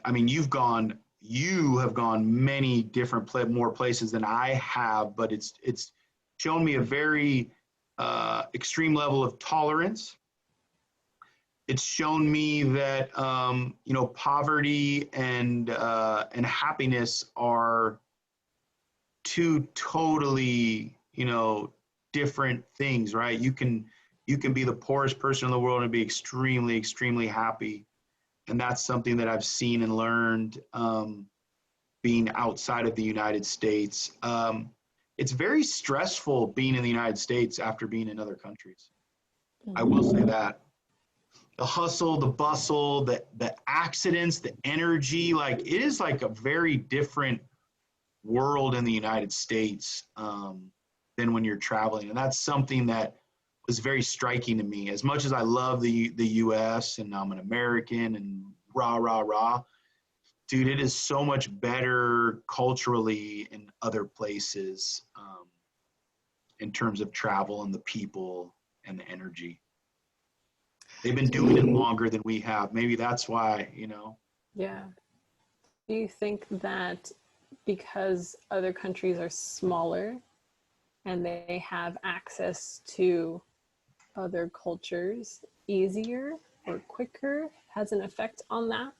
B: you have gone many different more places than I have, but it's shown me a very extreme level of tolerance. It's shown me that poverty and happiness are two totally different things, right? You can be the poorest person in the world and be extremely, extremely happy, and that's something that I've seen and learned being outside of the United States. It's very stressful being in the United States after being in other countries. I will say that. The hustle, the bustle, the accidents, the energy, it is a very different world in the United States than when you're traveling. And that's something that was very striking to me. As much as I love the US and I'm an American and rah, rah, rah, dude, it is so much better culturally in other places, in terms of travel and the people and the energy. They've been doing it longer than we have. Maybe that's why,
A: Yeah. Do you think that because other countries are smaller and they have access to other cultures easier or quicker has an effect on that?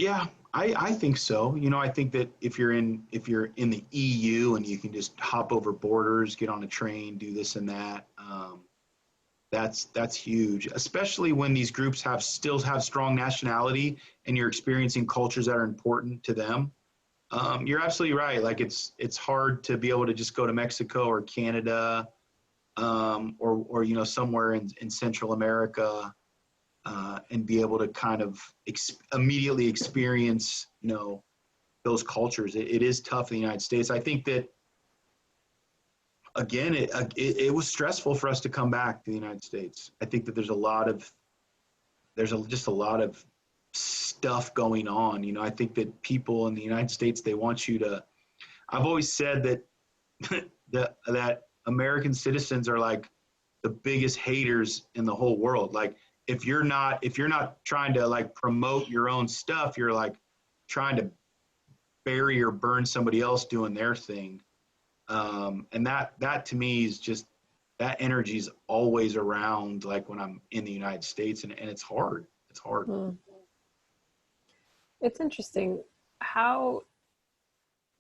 B: Yeah, I think so. You know, I think that if you're in the EU and you can just hop over borders, get on a train, do this and that, that's huge. Especially when these groups still have strong nationality and you're experiencing cultures that are important to them. You're absolutely right. Like it's hard to be able to just go to Mexico or Canada, or you know, somewhere in Central America, and be able to kind of immediately experience, you know, those cultures. It is tough in the United States. I think that again, it was stressful for us to come back to the United States. I think that just a lot of stuff going on. You know, I think that people in the United States, they want you to. I've always said that that American citizens are like the biggest haters in the whole world. Like if you're not trying to like promote your own stuff, you're like trying to bury or burn somebody else doing their thing. And that to me is just, that energy is always around, like when I'm in the United States, and it's hard. It's hard.
A: Mm. It's interesting how,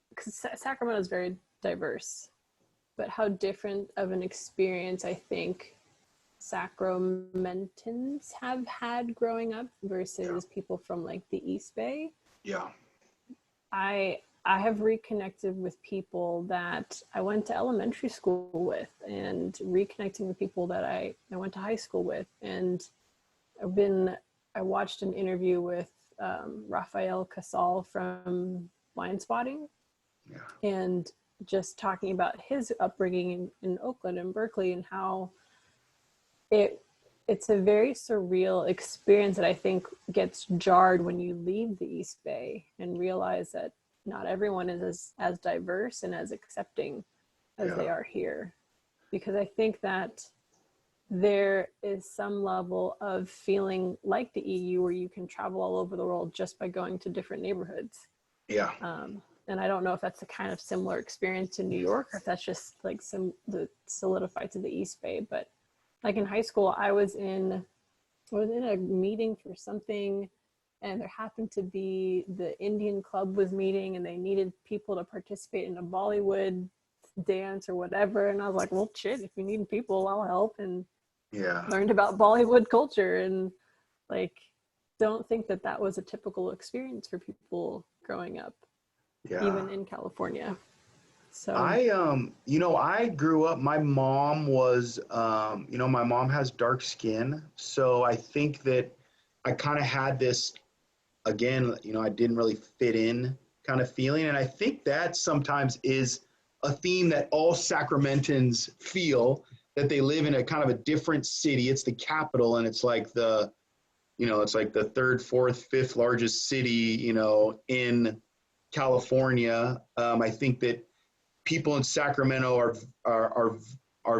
A: because Sacramento is very diverse, but how different of an experience I think Sacramentans have had growing up versus people from like the East Bay.
B: Yeah.
A: I have reconnected with people that I went to elementary school with, and reconnecting with people that I went to high school with. And I watched an interview with Rafael Casal from Blind Spotting.
B: Yeah.
A: And just talking about his upbringing in Oakland and Berkeley, and how it's a very surreal experience that I think gets jarred when you leave the East Bay and realize that not everyone is as diverse and as accepting as they are here. Because I think that there is some level of feeling like the EU where you can travel all over the world just by going to different neighborhoods.
B: Yeah.
A: And I don't know if that's a kind of similar experience in New York, or if that's just like the solidified to the East Bay. But like in high school, I was in a meeting for something, and there happened to be the Indian club was meeting, and they needed people to participate in a Bollywood dance or whatever. And I was like, well, shit, if you need people, I'll help. And learned about Bollywood culture, and like, don't think that was a typical experience for people growing up, even in California. So
B: I grew up, my mom was, my mom has dark skin. So I think that I kind of had this, again, I didn't really fit in kind of feeling. And I think that sometimes is a theme that all Sacramentans feel, that they live in a kind of a different city. It's the capital, and it's like it's like the third, fourth, fifth largest city, in California. I think that people in Sacramento are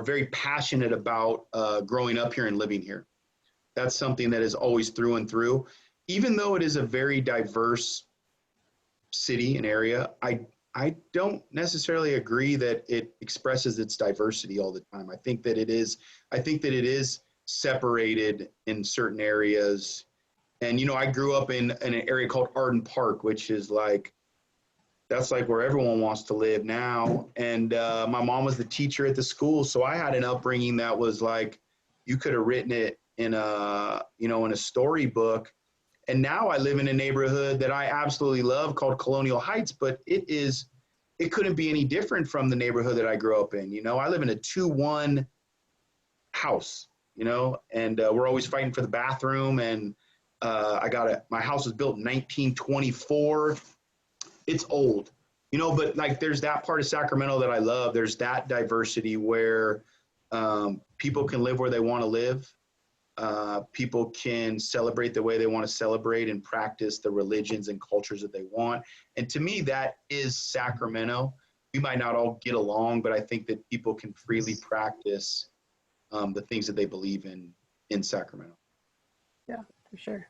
B: very passionate about growing up here and living here. That's something that is always through and through. Even though it is a very diverse city and area, I don't necessarily agree that it expresses its diversity all the time. I think that it is separated in certain areas. And I grew up in an area called Arden Park, which is like, that's like where everyone wants to live now. And my mom was the teacher at the school, so I had an upbringing that was like, you could have written it in a storybook. And now I live in a neighborhood that I absolutely love called Colonial Heights, but it couldn't be any different from the neighborhood that I grew up in. I live in a 2-1 house, and we're always fighting for the bathroom. And my house was built in 1924. It's old, but like there's that part of Sacramento that I love. There's that diversity where people can live where they want to live. People can celebrate the way they want to celebrate and practice the religions and cultures that they want. And to me, that is Sacramento. We might not all get along, but I think that people can freely practice the things that they believe in Sacramento.
A: Yeah, for sure.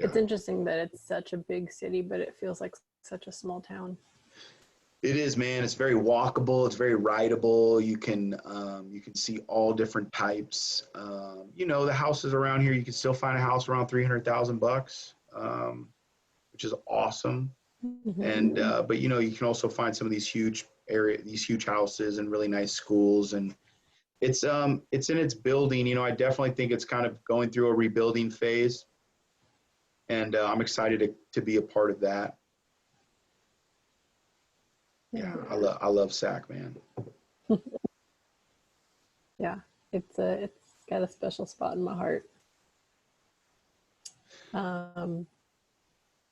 B: Yeah.
A: It's interesting that it's such a big city, but it feels like such a small town.
B: It is, man. It's very walkable. It's very rideable. You can see all different types. The houses around here, you can still find a house around $300,000, which is awesome.
A: Mm-hmm.
B: And but you know, you can also find some of these huge houses and really nice schools, and it's in its building. You know, I definitely think it's kind of going through a rebuilding phase, and I'm excited to be a part of that. Yeah, I love SAC, man.
A: Yeah, it's got a special spot in my heart.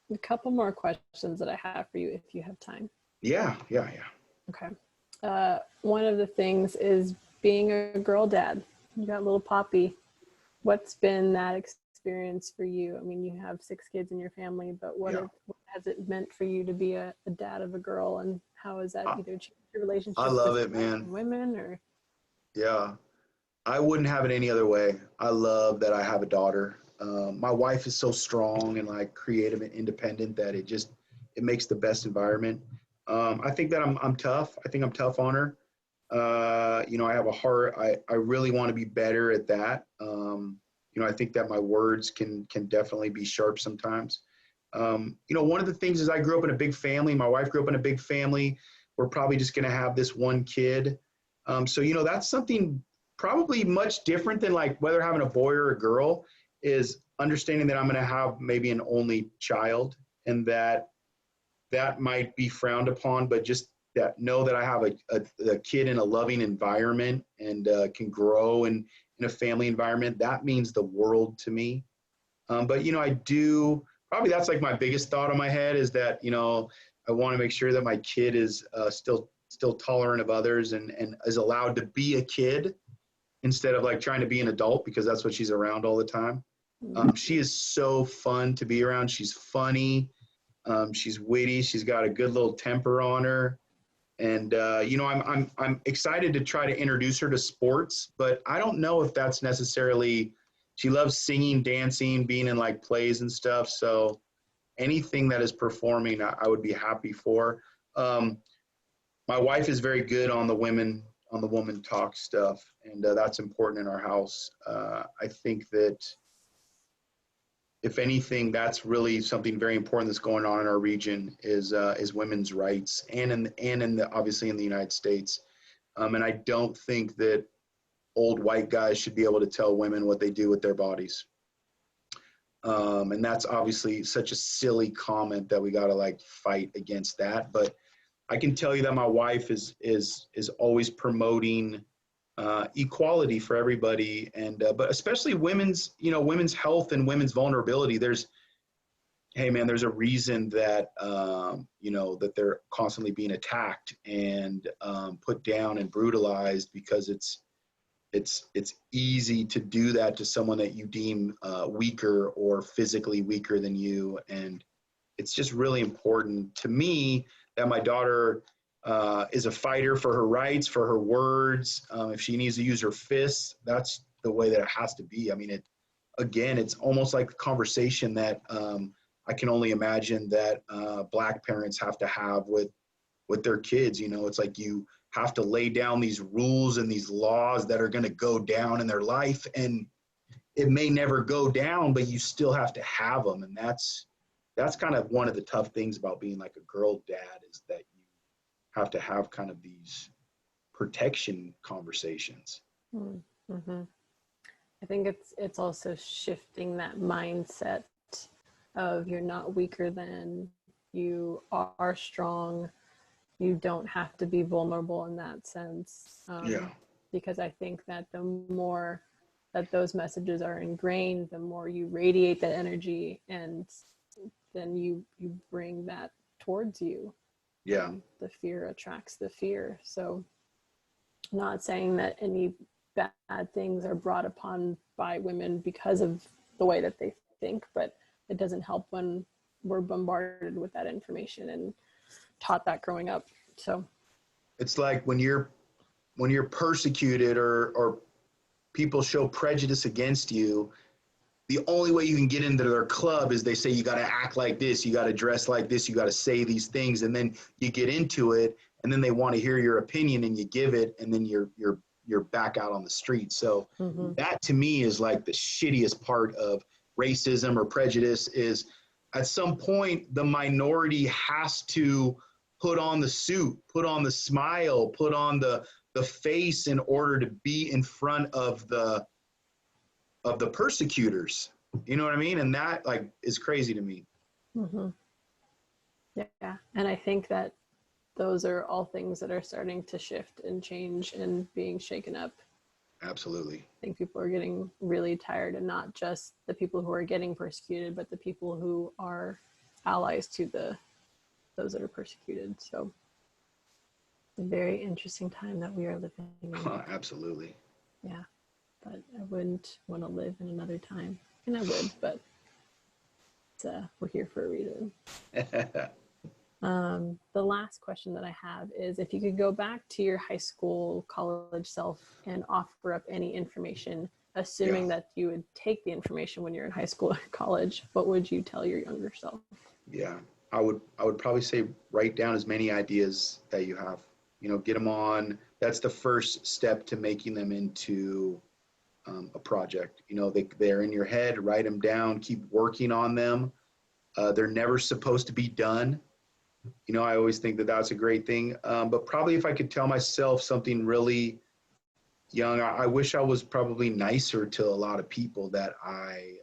A: A couple more questions that I have for you if you have time.
B: Yeah.
A: Okay. One of the things is being a girl dad. You got little Poppy. What's been that experience for you? I mean, you have 6 kids in your family, but what has it meant for you to be a dad of a girl, and how has that either changed your relationship
B: I love
A: with
B: it, man.
A: women or?
B: Yeah, I wouldn't have it any other way. I love that I have a daughter. My wife is so strong and like creative and independent that it makes the best environment. I think that I'm tough. I think I'm tough on her. You know, I have a heart. I really want to be better at that. You know, I think that my words can definitely be sharp sometimes. You know, one of the things is I grew up in a big family. My wife grew up in a big family. We're probably just going to have this one kid. So, you know, that's something probably much different than like whether having a boy or a girl, is understanding that I'm going to have maybe an only child, and that might be frowned upon, but just that know that I have a kid in a loving environment and can grow in a family environment, that means the world to me. But, you know, probably that's like my biggest thought in my head is that, you know, I want to make sure that my kid is still tolerant of others and is allowed to be a kid instead of like trying to be an adult, because that's what she's around all the time. She is so fun to be around. She's funny. She's witty. She's got a good little temper on her. And, you know, I'm excited to try to introduce her to sports, but I don't know if that's necessarily, she loves singing, dancing, being in like plays and stuff. So anything that is performing, I would be happy for. My wife is very good on the woman talk stuff, and that's important in our house. I think that if anything, that's really something very important that's going on in our region is women's rights, and obviously in the United States. And I don't think that old white guys should be able to tell women what they do with their bodies. And that's obviously such a silly comment that we got to like fight against that. But I can tell you that my wife is always promoting equality for everybody, and but especially women's health and women's vulnerability. There's a reason that you know, that they're constantly being attacked and put down and brutalized, because it's easy to do that to someone that you deem weaker or physically weaker than you. And it's just really important to me that my daughter is a fighter for her rights, for her words. If she needs to use her fists, that's the way that it has to be. I mean, it's almost like a conversation that I can only imagine that Black parents have to have with their kids. You know, it's like you have to lay down these rules and these laws that are going to go down in their life, and it may never go down, but you still have to have them. And that's kind of one of the tough things about being like a girl dad, is that you have to have kind of these protection conversations.
A: Mm-hmm. I think it's also shifting that mindset of you're not weaker than, you are strong. You don't have to be vulnerable in that sense. Because I think that the more that those messages are ingrained, the more you radiate that energy, and then you bring that towards you.
B: Yeah.
A: The fear attracts the fear. So not saying that any bad things are brought upon by women because of the way that they think, but it doesn't help when we're bombarded with that information and taught that growing up. So
B: it's like when you're persecuted or people show prejudice against you, the only way you can get into their club is they say you got to act like this, you got to dress like this, you got to say these things, and then you get into it, and then they want to hear your opinion, and you give it, and then you're back out on the street. So that to me is like the shittiest part of racism or prejudice, is At some point, the minority has to put on the suit, put on the smile, put on the face in order to be in front of the persecutors. You know what I mean? And that like is crazy to me.
A: Mm-hmm. Yeah. And I think that those are all things that are starting to shift and change and being shaken up.
B: Absolutely.
A: I think people are getting really tired, and not just the people who are getting persecuted, but the people who are allies to those that are persecuted. So a very interesting time that we are living in.
B: Absolutely.
A: Yeah. But I wouldn't want to live in another time. And I would, but we're here for a reason. The last question that I have is, if you could go back to your high school, college self and offer up any information, assuming that you would take the information when you're in high school or college, what would you tell your younger self?
B: Yeah, I would probably say write down as many ideas that you have. You know, get them on. That's the first step to making them into a project. You know, they're in your head. Write them down. Keep working on them. They're never supposed to be done. You know, I always think that that's a great thing. But probably if I could tell myself something really young, I wish I was probably nicer to a lot of people that I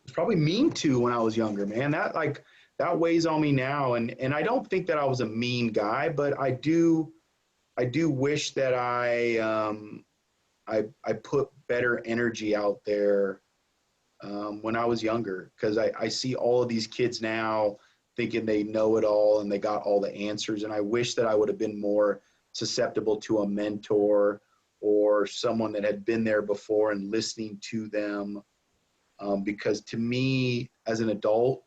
B: was probably mean to when I was younger, man. That weighs on me now. And I don't think that I was a mean guy, but I do wish that I put better energy out there when I was younger, because I see all of these kids now thinking they know it all and they got all the answers. And I wish that I would have been more susceptible to a mentor or someone that had been there before and listening to them. Because to me, as an adult,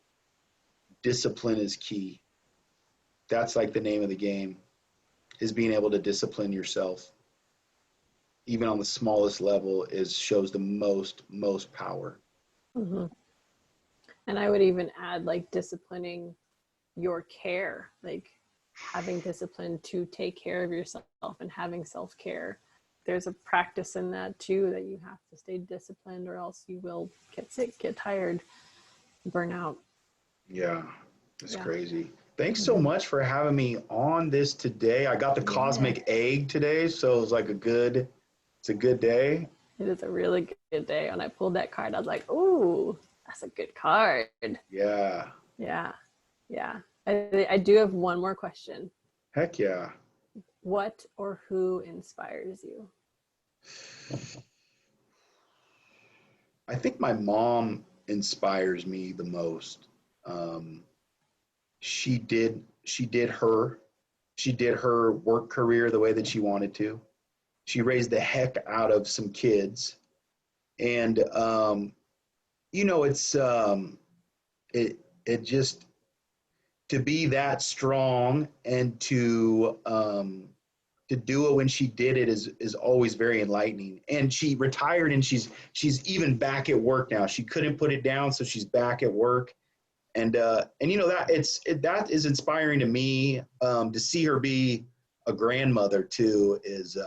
B: discipline is key. That's like the name of the game, is being able to discipline yourself. Even on the smallest level shows the most power.
A: Mm-hmm. And I would even add like disciplining your care, like having discipline to take care of yourself and having self-care. There's a practice in that too, that you have to stay disciplined or else you will get sick, get tired, burn out.
B: Yeah, it's crazy. Thanks so much for having me on this today. I got the cosmic egg today, so it's like it's a good day.
A: It is a really good day. When I pulled that card, I was like, ooh, that's a good card.
B: Yeah.
A: Yeah. Yeah. I do have one more question.
B: Heck yeah.
A: What or who inspires you?
B: I think my mom inspires me the most. She did her work career the way that she wanted to. She raised the heck out of some kids. And you know, it just, to be that strong and to do it when she did it is always very enlightening. And she retired and she's even back at work now. She couldn't put it down, so she's back at work. And you know, that is inspiring to me. To see her be a grandmother too is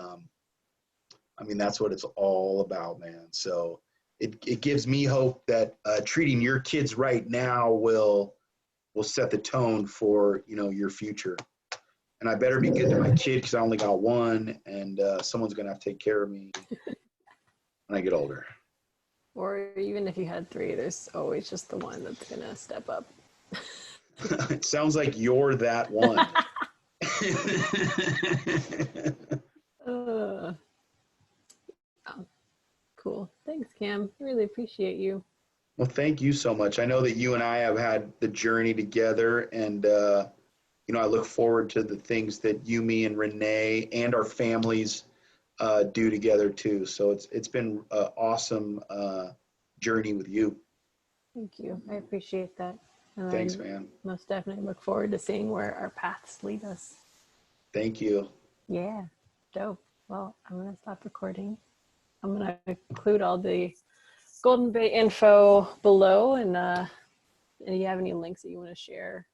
B: I mean, that's what it's all about, man. So it gives me hope that treating your kids right now will set the tone for, you know, your future. And I better be good to my kid, because I only got one, and someone's gonna have to take care of me when I get older.
A: Or even if you had three, there's always just the one that's gonna step up.
B: It sounds like you're that one.
A: Oh, cool. Thanks, Cam. I really appreciate you.
B: Well, thank you so much. I know that you and I have had the journey together, and you know, I look forward to the things that you, me, and Renee and our families do together too. So it's been an awesome journey with you.
A: Thank you. I appreciate that. And
B: Thanks,
A: I
B: man.
A: most definitely look forward to seeing where our paths lead us.
B: Thank you.
A: Yeah, dope. Well, I'm going to stop recording. I'm going to include all the Golden Bay info below, and if you have any links that you want to share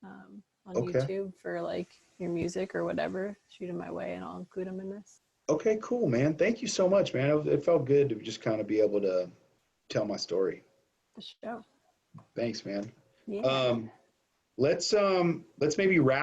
A: on YouTube for like your music or whatever, shoot them my way and I'll include them in this.
B: Okay, cool, man. Thank you so much, man. It felt good to just kind of be able to tell my story.
A: The show.
B: Thanks, man.
A: Yeah.
B: Let's maybe wrap